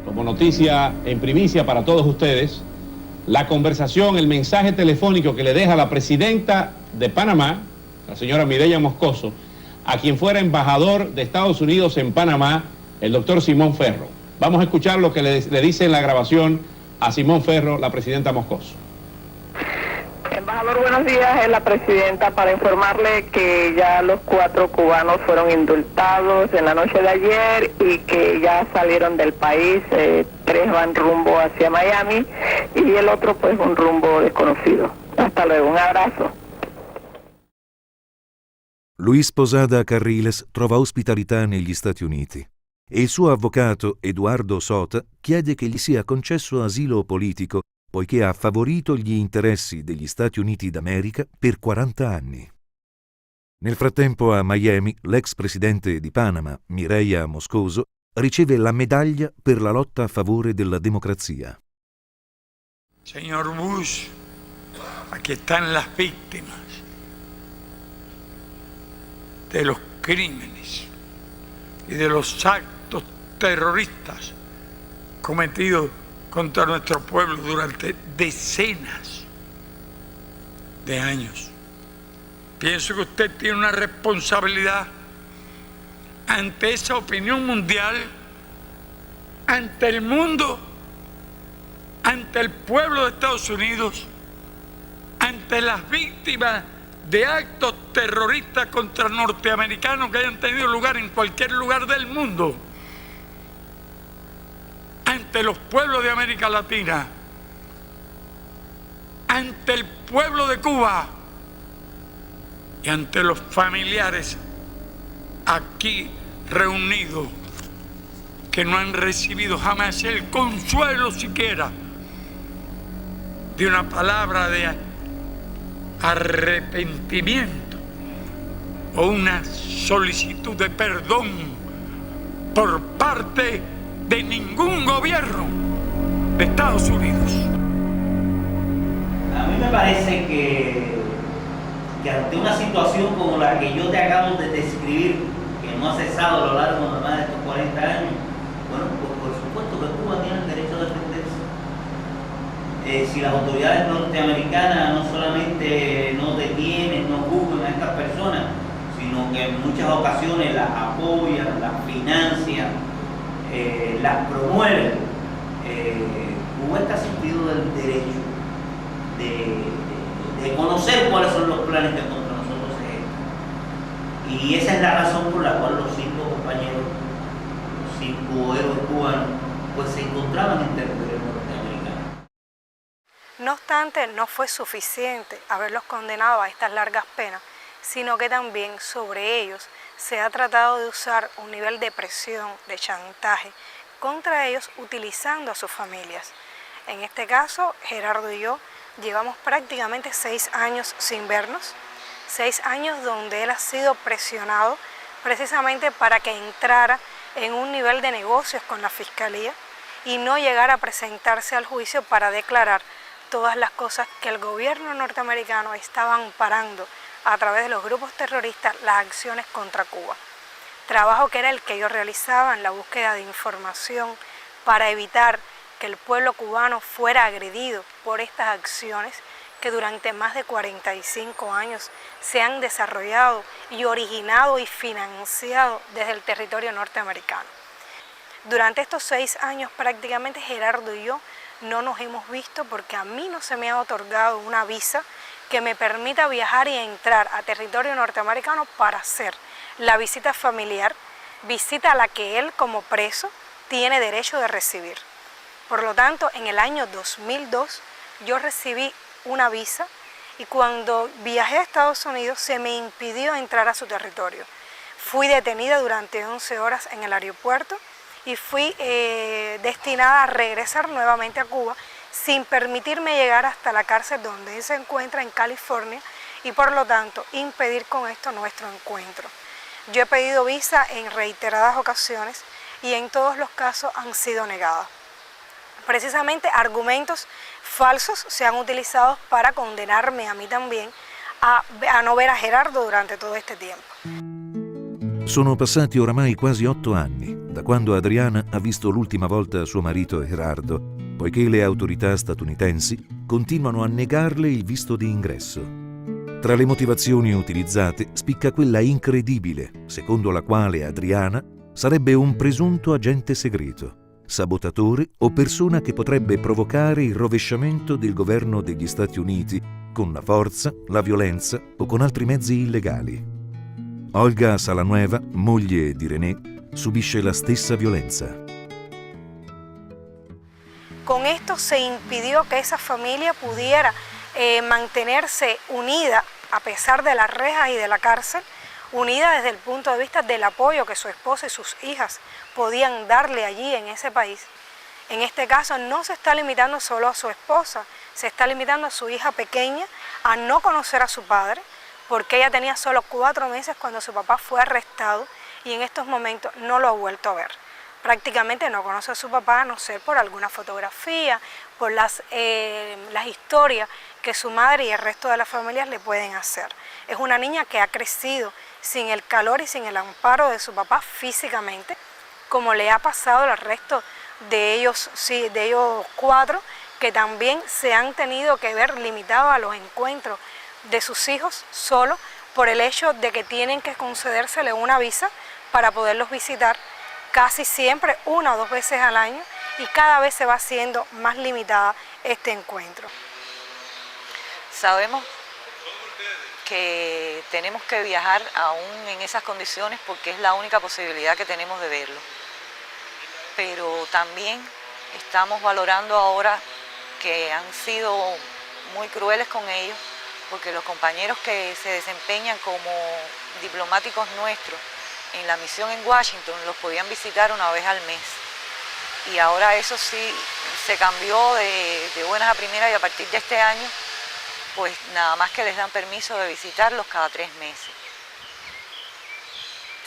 Como noticia en primicia para todos ustedes, la conversación, el mensaje telefónico que le deja la presidenta de Panamá, la señora Mireya Moscoso, a quien fuera embajador de Estados Unidos en Panamá, el doctor Simón Ferro. Vamos a escuchar lo que le dice en la grabación a Simón Ferro, la presidenta Moscoso. Embajador, buenos días. Es la presidenta para informarle que ya los 4 cubanos fueron indultados en la noche de ayer y que ya salieron del país. 3 van rumbo hacia Miami y el otro pues un rumbo desconocido. Hasta luego, un abrazo. Luis Posada Carriles trova ospitalità negli Stati Uniti e il suo avvocato Eduardo Sota chiede che gli sia concesso asilo politico poiché ha favorito gli interessi degli Stati Uniti d'America per 40 anni. Nel frattempo a Miami l'ex presidente di Panama, Mireya Moscoso, riceve la medaglia per la lotta a favore della democrazia. Señor Bush, aquí están las víctimas de los crímenes y de los actos terroristas cometidos contra nuestro pueblo durante decenas de años. Pienso que usted tiene una responsabilidad ante esa opinión mundial, ante el mundo, ante el pueblo de Estados Unidos, ante las víctimas de actos terroristas contra norteamericanos que hayan tenido lugar en cualquier lugar del mundo, ante los pueblos de América Latina, ante el pueblo de Cuba y ante los familiares aquí reunidos que no han recibido jamás el consuelo siquiera de una palabra de arrepentimiento o una solicitud de perdón por parte de ningún gobierno de Estados Unidos. A mí me parece que ante una situación como la que yo te acabo de describir, que no ha cesado a lo largo de más de estos 40 años, bueno, pues por supuesto que Cuba tiene el derecho a defenderse. Si las autoridades norteamericanas no solamente no detienen, no juzgan a estas personas, sino que en muchas ocasiones las apoyan, las financian, las promueven, Cuba está asistido del derecho de conocer cuáles son los planes que contra nosotros se ejecutan. Y esa es la razón por la cual los 5 compañeros, los 5 héroes cubanos, pues se encontraban en territorio norteamericano. No obstante, no fue suficiente haberlos condenado a estas largas penas, sino que también sobre ellos se ha tratado de usar un nivel de presión, de chantaje contra ellos, utilizando a sus familias. En este caso, Gerardo y yo llevamos prácticamente 6 años sin vernos, 6 años donde él ha sido presionado precisamente para que entrara en un nivel de negocios con la Fiscalía y no llegara a presentarse al juicio para declarar todas las cosas que el gobierno norteamericano estaba amparando a través de los grupos terroristas, las acciones contra Cuba. Trabajo que era el que ellos realizaban en la búsqueda de información para evitar que el pueblo cubano fuera agredido por estas acciones que durante más de 45 años se han desarrollado y originado y financiado desde el territorio norteamericano. Durante estos 6 años prácticamente Gerardo y yo no nos hemos visto porque a mí no se me ha otorgado una visa que me permita viajar y entrar a territorio norteamericano para hacer la visita familiar, visita a la que él como preso tiene derecho de recibir. Por lo tanto, en el año 2002 yo recibí una visa y cuando viajé a Estados Unidos se me impidió entrar a su territorio. Fui detenida durante 11 horas en el aeropuerto y fui destinada a regresar nuevamente a Cuba sin permitirme llegar hasta la cárcel donde él se encuentra en California y por lo tanto impedir con esto nuestro encuentro. Yo he pedido visa en reiteradas ocasiones y en todos los casos han sido negadas. Precisamente argumentos falsos se han utilizado para condenarme a mí también a no ver a Gerardo durante todo este tiempo. Sono passati oramai quasi 8 anni da quando Adriana ha visto l'ultima volta suo marito Gerardo, poiché le autorità statunitensi continuano a negarle il visto di ingresso. Tra le motivazioni utilizzate spicca quella incredibile, secondo la quale Adriana sarebbe un presunto agente segreto, sabotatore o persona che potrebbe provocare il rovesciamento del governo degli Stati Uniti con la forza, la violenza o con altri mezzi illegali. Olga Salanueva, moglie di René, subisce la stessa violenza. Con esto se impidió que esa familia pudiera mantenerse unida a pesar de las rejas y de la cárcel, unida desde el punto de vista del apoyo que su esposa y sus hijas podían darle allí en ese país. En este caso no se está limitando solo a su esposa, se está limitando a su hija pequeña a no conocer a su padre, porque ella tenía solo 4 meses cuando su papá fue arrestado y en estos momentos no lo ha vuelto a ver. Prácticamente no conoce a su papá, a no ser por alguna fotografía, por las historias que su madre y el resto de las familias le pueden hacer. Es una niña que ha crecido sin el calor y sin el amparo de su papá físicamente, como le ha pasado al resto de ellos 4, que también se han tenido que ver limitados a los encuentros de sus hijos solo por el hecho de que tienen que concedérsele una visa para poderlos visitar casi siempre 1 o 2 veces al año, y cada vez se va haciendo más limitada este encuentro. Sabemos que tenemos que viajar aún en esas condiciones porque es la única posibilidad que tenemos de verlo. Pero también estamos valorando ahora que han sido muy crueles con ellos, porque los compañeros que se desempeñan como diplomáticos nuestros en la misión en Washington los podían visitar una vez al mes. Y ahora eso sí se cambió de buenas a primeras, y a partir de este año pues nada más que les dan permiso de visitarlos cada 3 meses.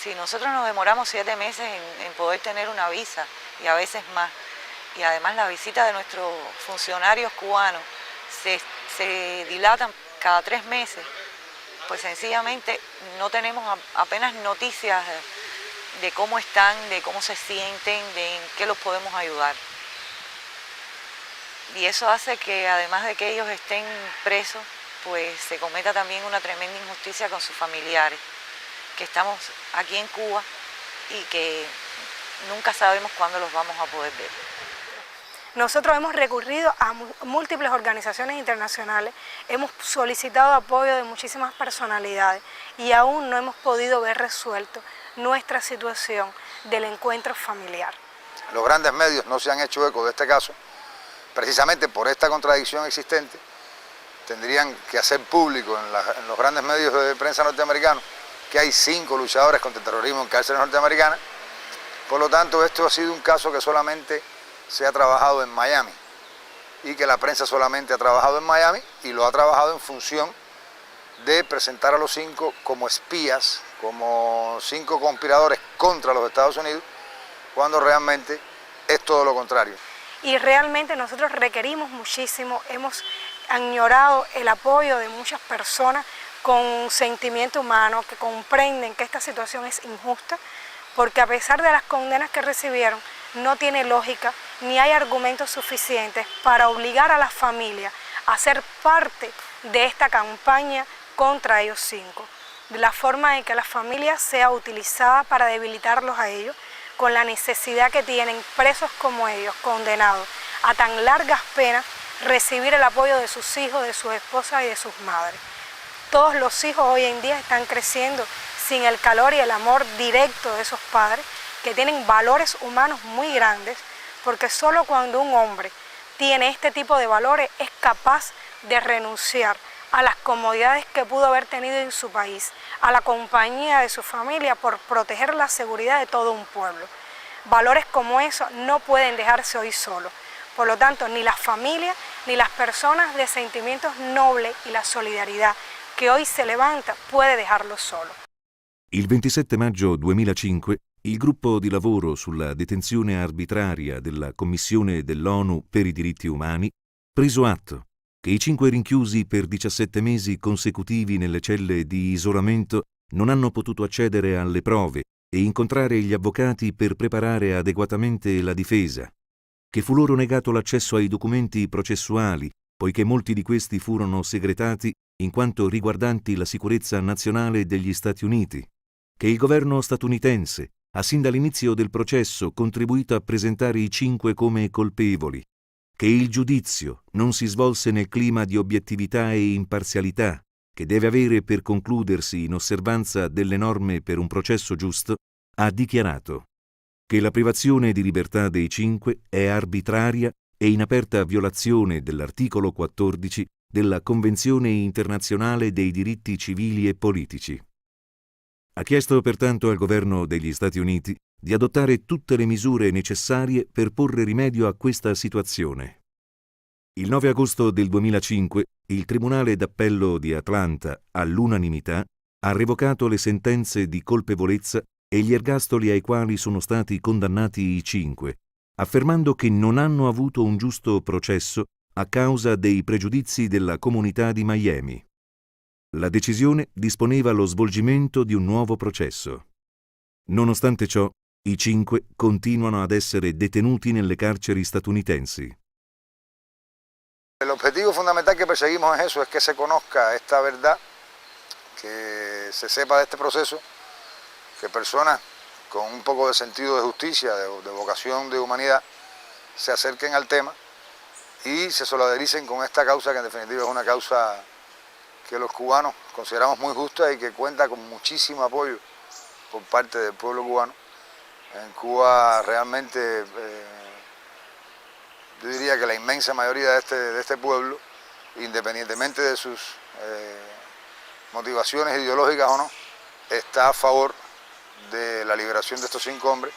Si nosotros nos demoramos 7 meses en poder tener una visa, y a veces más, y además la visita de nuestros funcionarios cubanos se dilatan cada 3 meses, pues sencillamente no tenemos apenas noticias de cómo están, de cómo se sienten, de en qué los podemos ayudar. Y eso hace que además de que ellos estén presos, pues se cometa también una tremenda injusticia con sus familiares, que estamos aquí en Cuba y que nunca sabemos cuándo los vamos a poder ver. Nosotros hemos recurrido a múltiples organizaciones internacionales, hemos solicitado apoyo de muchísimas personalidades y aún no hemos podido ver resuelto nuestra situación del encuentro familiar. Los grandes medios no se han hecho eco de este caso, precisamente por esta contradicción existente. Tendrían que hacer público en los grandes medios de prensa norteamericanos que hay 5 luchadores contra el terrorismo en cárceles norteamericanas. Por lo tanto, esto ha sido un caso que solamente se ha trabajado en Miami, y que la prensa solamente ha trabajado en Miami y lo ha trabajado en función de presentar a los 5 como espías, como 5 conspiradores contra los Estados Unidos, cuando realmente es todo lo contrario. Y realmente nosotros requerimos muchísimo, hemos añorado el apoyo de muchas personas con sentimiento humano que comprenden que esta situación es injusta, porque a pesar de las condenas que recibieron, no tiene lógica ni hay argumentos suficientes para obligar a las familias a ser parte de esta campaña contra ellos 5. De la forma en que la familia sea utilizada para debilitarlos a ellos, con la necesidad que tienen presos como ellos, condenados a tan largas penas, recibir el apoyo de sus hijos, de sus esposas y de sus madres. Todos los hijos hoy en día están creciendo sin el calor y el amor directo de esos padres, que tienen valores humanos muy grandes, porque solo cuando un hombre tiene este tipo de valores es capaz de renunciar a las comodidades que pudo haber tenido en su país, a la compañía de su familia por proteger la seguridad de todo un pueblo. Valores como esos no pueden dejarse hoy solos. Por lo tanto, ni las familias ni las personas de sentimientos nobles y la solidaridad che hoy se levanta puede dejarlo solo. Il 27 maggio 2005 il gruppo di lavoro sulla detenzione arbitraria della Commissione dell'ONU per i diritti umani preso atto che i 5 rinchiusi per 17 mesi consecutivi nelle celle di isolamento non hanno potuto accedere alle prove e incontrare gli avvocati per preparare adeguatamente la difesa, che fu loro negato l'accesso ai documenti processuali, poiché molti di questi furono segretati in quanto riguardanti la sicurezza nazionale degli Stati Uniti, che il governo statunitense ha sin dall'inizio del processo contribuito a presentare i 5 come colpevoli, che il giudizio non si svolse nel clima di obiettività e imparzialità che deve avere per concludersi in osservanza delle norme per un processo giusto, ha dichiarato che la privazione di libertà dei 5 è arbitraria e in aperta violazione dell'articolo 14 della Convenzione internazionale dei diritti civili e politici. Ha chiesto pertanto al governo degli Stati Uniti di adottare tutte le misure necessarie per porre rimedio a questa situazione. Il 9 agosto del 2005 il Tribunale d'Appello di Atlanta, all'unanimità, ha revocato le sentenze di colpevolezza e gli ergastoli ai quali sono stati condannati i 5, affermando che non hanno avuto un giusto processo a causa dei pregiudizi della comunità di Miami. La decisione disponeva lo svolgimento di un nuovo processo. Nonostante ciò, i 5 continuano ad essere detenuti nelle carceri statunitensi. El objetivo fundamental que perseguimos es eso, es que se conozca esta verdad, que se sepa de este proceso, que personas con un poco de sentido de justicia, de vocación de humanidad, se acerquen al tema y se solidaricen con esta causa, que en definitiva es una causa que los cubanos consideramos muy justa y que cuenta con muchísimo apoyo por parte del pueblo cubano. En Cuba realmente yo diría que la inmensa mayoría de este pueblo, independientemente de sus motivaciones ideológicas o no, está a favor de la liberación de estos 5 hombres,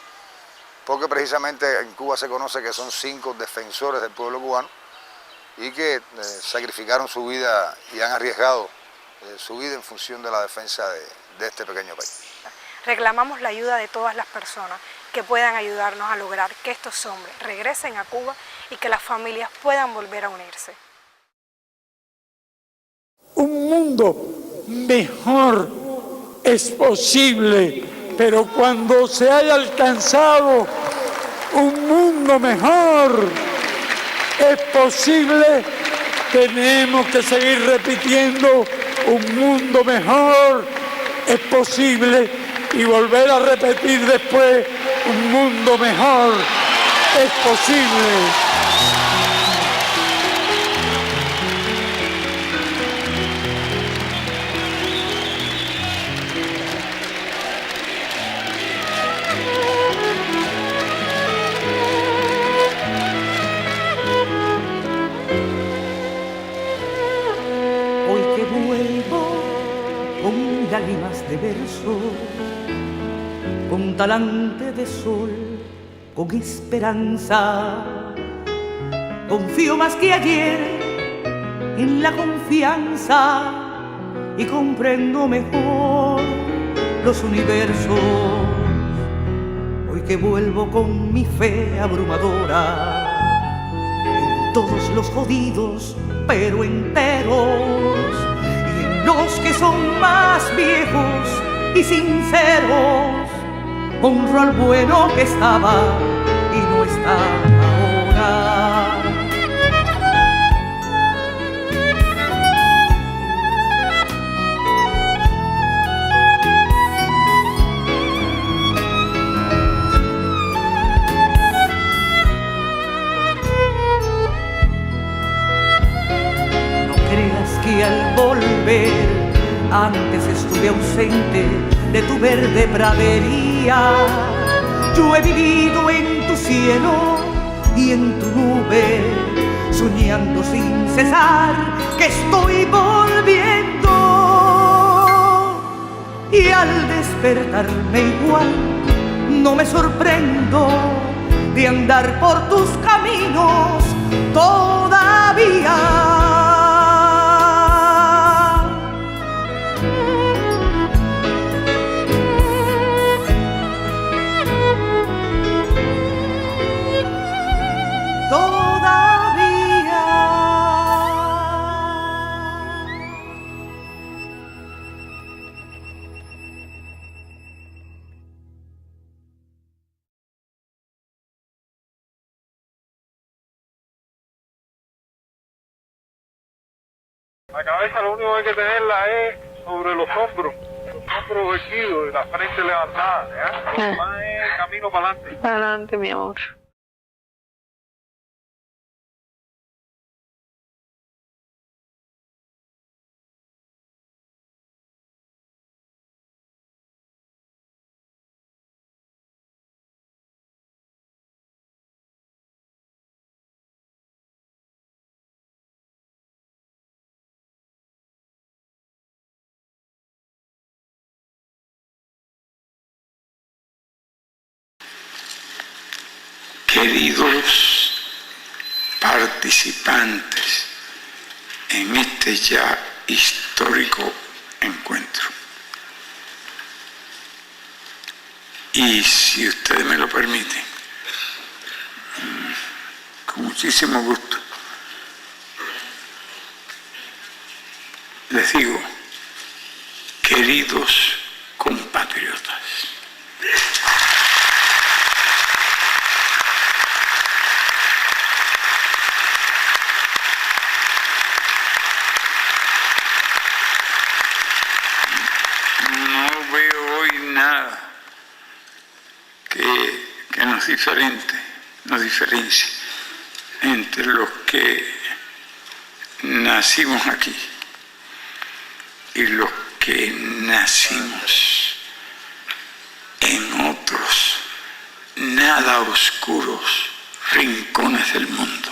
porque precisamente en Cuba se conoce que son 5 defensores del pueblo cubano y que sacrificaron su vida y han arriesgado su vida en función de la defensa de este pequeño país. Reclamamos la ayuda de todas las personas que puedan ayudarnos a lograr que estos hombres regresen a Cuba y que las familias puedan volver a unirse. Un mundo mejor es posible, pero cuando se haya alcanzado un mundo mejor es posible, tenemos que seguir repitiendo: un mundo mejor es posible, y volver a repetir después: un mundo mejor es posible. Hoy que vuelvo con lágrimas de verso, con talante de sol, con esperanza, confío más que ayer en la confianza y comprendo mejor los universos. Hoy que vuelvo con mi fe abrumadora en todos los jodidos pero enteros, y en los que son más viejos y sinceros, honro al bueno que estaba y no está ahora. No creas que al volver antes estuve ausente de tu verde pradería. Yo he vivido en tu cielo y en tu nube, soñando sin cesar que estoy volviendo. Y al despertarme igual, no me sorprendo de andar por tus caminos todavía. La cabeza lo único que hay que tenerla es sobre los hombros erguidos y la frente levantada, ¿ya? Lo más es camino para adelante. Para adelante, mi amor. Queridos participantes en este ya histórico encuentro, y si ustedes me lo permiten, con muchísimo gusto, les digo: queridos compatriotas, que nos diferencia entre los que nacimos aquí y los que nacimos en otros nada oscuros rincones del mundo.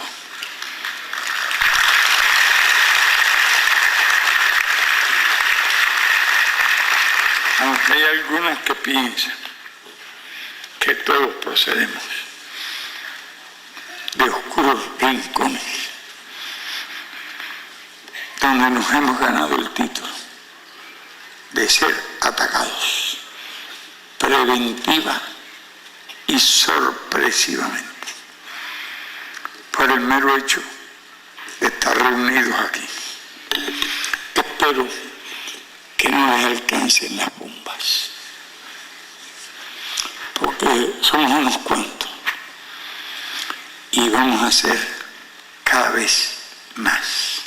Aunque hay algunos que piensan que todos procedemos de oscuros rincones, donde nos hemos ganado el título de ser atacados preventiva y sorpresivamente por el mero hecho de estar reunidos aquí. Espero que no les alcancen las bombas, porque somos unos cuantos y vamos a ser cada vez más.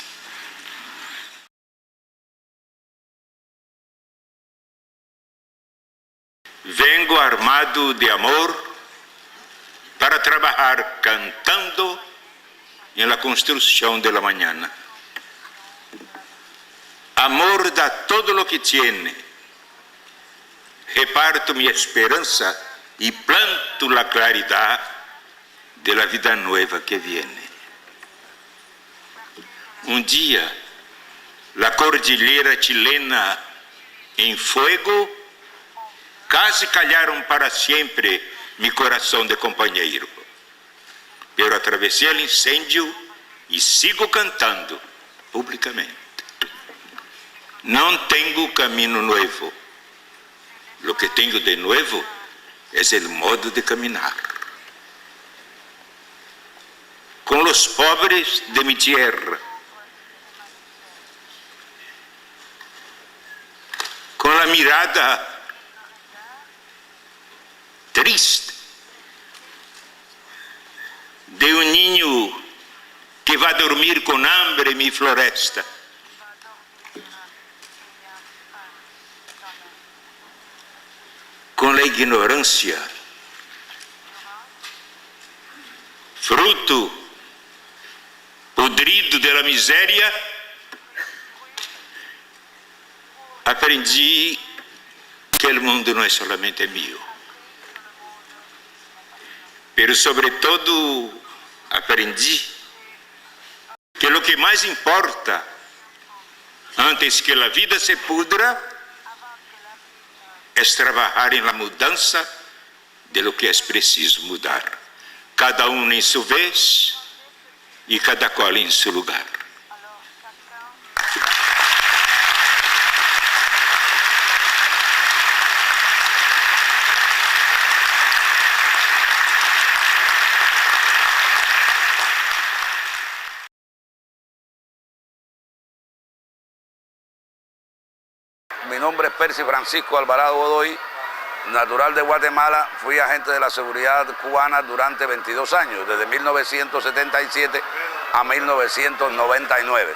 Vengo armado de amor para trabajar cantando en la construcción de la mañana. Amor da todo lo que tiene. Reparto mi esperanza y planto la claridad de la vida nueva que viene. Un día, la cordillera chilena en fuego casi callaron para siempre mi corazón de compañero. Pero atravesé el incendio y sigo cantando públicamente. No tengo camino nuevo. Lo que tengo de nuevo es el modo de caminar. Con los pobres de mi tierra, con la mirada triste de un niño que va a dormir con hambre en mi floresta. Con la ignorancia, fruto podrido de la miseria, aprendí que el mundo no es solamente mío. Pero sobre todo aprendí que lo que más importa antes que la vida se pudra es trabajar en la mudanza de lo que es preciso mudar, cada uno en su vez y cada cual en su lugar. Mi nombre es Percy Francisco Alvarado Godoy, natural de Guatemala. Fui agente de la seguridad cubana durante 22 años, desde 1977 a 1999.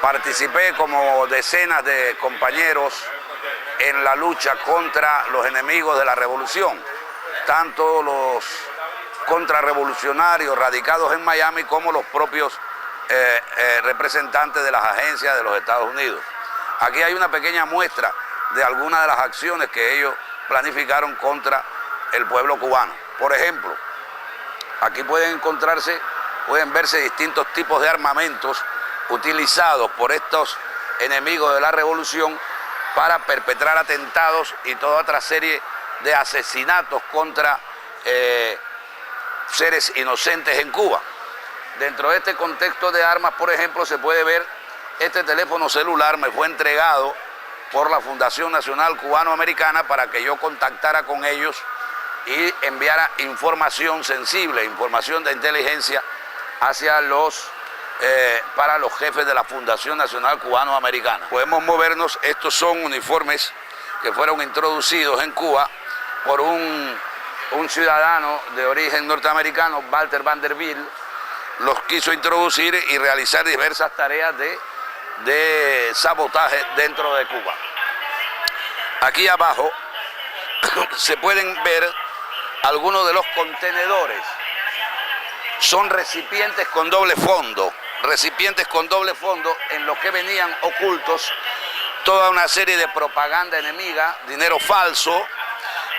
Participé como decenas de compañeros en la lucha contra los enemigos de la revolución, tanto los contrarrevolucionarios radicados en Miami como los propios representantes de las agencias de los Estados Unidos. Aquí hay una pequeña muestra de algunas de las acciones que ellos planificaron contra el pueblo cubano. Por ejemplo, aquí pueden verse distintos tipos de armamentos utilizados por estos enemigos de la revolución para perpetrar atentados y toda otra serie de asesinatos contra seres inocentes en Cuba. Dentro de este contexto de armas, por ejemplo, se puede ver este teléfono celular. Me fue entregado por la Fundación Nacional Cubano-Americana para que yo contactara con ellos y enviara información sensible, información de inteligencia para los jefes de la Fundación Nacional Cubano-Americana. Podemos movernos. Estos son uniformes que fueron introducidos en Cuba por un ciudadano de origen norteamericano, Walter Vanderbilt. Los quiso introducir y realizar diversas tareas de sabotaje dentro de Cuba. Aquí abajo se pueden ver algunos de los contenedores son recipientes con doble fondo en los que venían ocultos toda una serie de propaganda enemiga, dinero falso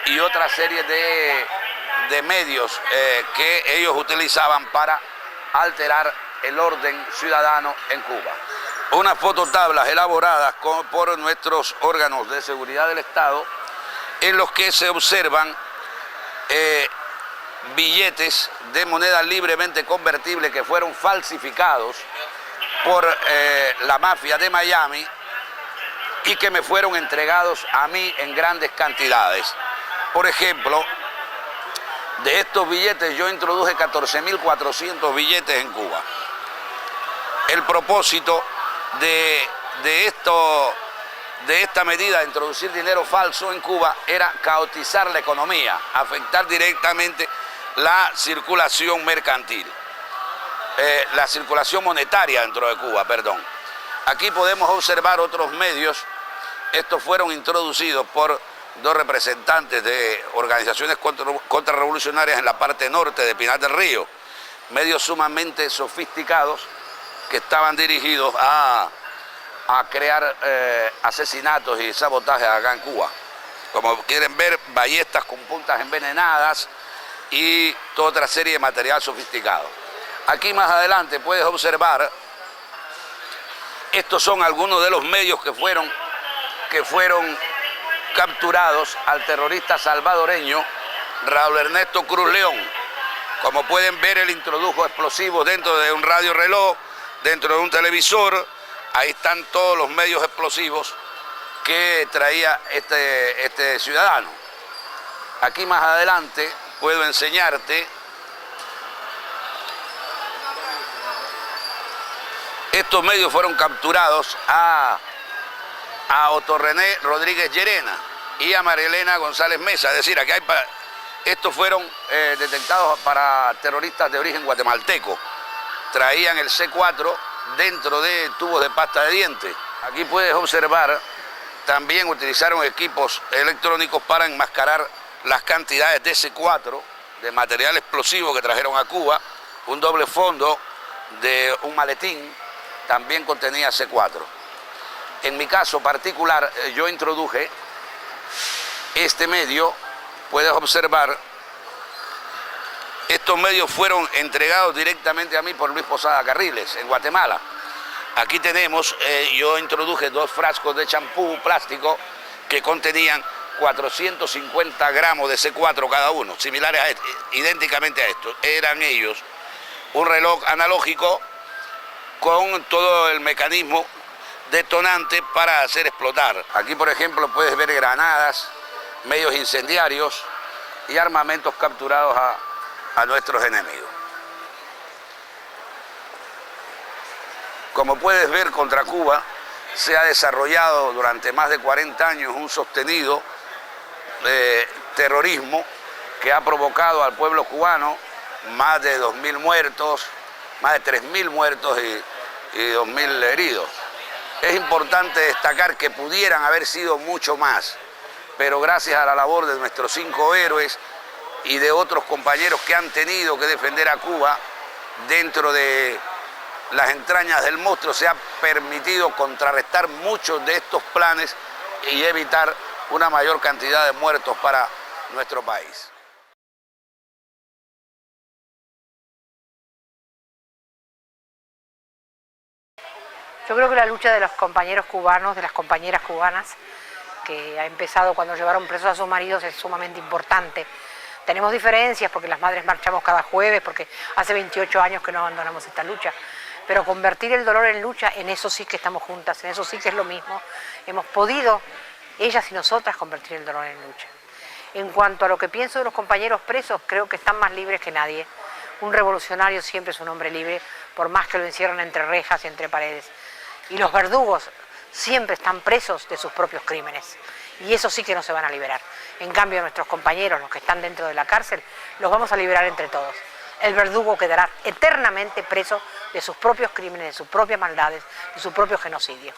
y otra serie de medios que ellos utilizaban para alterar el orden ciudadano en Cuba. Unas fototablas elaboradas por nuestros órganos de seguridad del Estado en los que se observan billetes de moneda libremente convertible que fueron falsificados por la mafia de Miami y que me fueron entregados a mí en grandes cantidades. Por ejemplo, de estos billetes yo introduje 14.400 billetes en Cuba. El propósito de esta medida de introducir dinero falso en Cuba era caotizar la economía, afectar directamente la circulación mercantil, la circulación monetaria dentro de Cuba, perdón. Aquí podemos observar otros medios. Estos fueron introducidos por dos representantes de organizaciones contrarrevolucionarias en la parte norte de Pinar del Río, medios sumamente sofisticados que estaban dirigidos a crear asesinatos y sabotajes acá en Cuba. Como quieren ver, ballestas con puntas envenenadas y toda otra serie de material sofisticado. Aquí más adelante puedes observar, estos son algunos de los medios que fueron capturados al terrorista salvadoreño Raúl Ernesto Cruz León. Como pueden ver, él introdujo explosivos dentro de un radio reloj, dentro de un televisor. Ahí están todos los medios explosivos que traía este ciudadano. Aquí más adelante puedo enseñarte estos medios fueron capturados a Otto René Rodríguez Llerena y a María Elena González Mesa. Es decir, aquí estos fueron detectados para terroristas de origen guatemalteco. Traían el C4 dentro de tubos de pasta de dientes. Aquí puedes observar, también utilizaron equipos electrónicos para enmascarar las cantidades de C4, de material explosivo que trajeron a Cuba. Un doble fondo de un maletín también contenía C4. En mi caso particular, yo introduje este medio. Puedes observar, estos medios fueron entregados directamente a mí por Luis Posada Carriles, en Guatemala. Aquí tenemos, yo introduje 2 frascos de champú plástico que contenían 450 gramos de C4 cada uno, similares a idénticamente a estos. Eran ellos un reloj analógico con todo el mecanismo detonante para hacer explotar. Aquí, por ejemplo, puedes ver granadas, medios incendiarios y armamentos capturados a nuestros enemigos. Como puedes ver, contra Cuba se ha desarrollado durante más de 40 años un sostenido terrorismo que ha provocado al pueblo cubano más de 2.000 muertos, más de 3.000 muertos y 2.000 heridos. Es importante destacar que pudieran haber sido mucho más, pero gracias a la labor de nuestros 5 héroes y de otros compañeros que han tenido que defender a Cuba dentro de las entrañas del monstruo, se ha permitido contrarrestar muchos de estos planes y evitar una mayor cantidad de muertos para nuestro país. Yo creo que la lucha de los compañeros cubanos, de las compañeras cubanas, que ha empezado cuando llevaron presos a sus maridos, es sumamente importante. Tenemos diferencias porque las madres marchamos cada jueves, porque hace 28 años que no abandonamos esta lucha. Pero convertir el dolor en lucha, en eso sí que estamos juntas, en eso sí que es lo mismo. Hemos podido, ellas y nosotras, convertir el dolor en lucha. En cuanto a lo que pienso de los compañeros presos, creo que están más libres que nadie. Un revolucionario siempre es un hombre libre, por más que lo encierren entre rejas y entre paredes. Y los verdugos siempre están presos de sus propios crímenes. Y eso sí que no se van a liberar. En cambio, nuestros compañeros, los que están dentro de la cárcel, los vamos a liberar entre todos. El verdugo quedará eternamente preso de sus propios crímenes, de sus propias maldades, de su propio genocidio.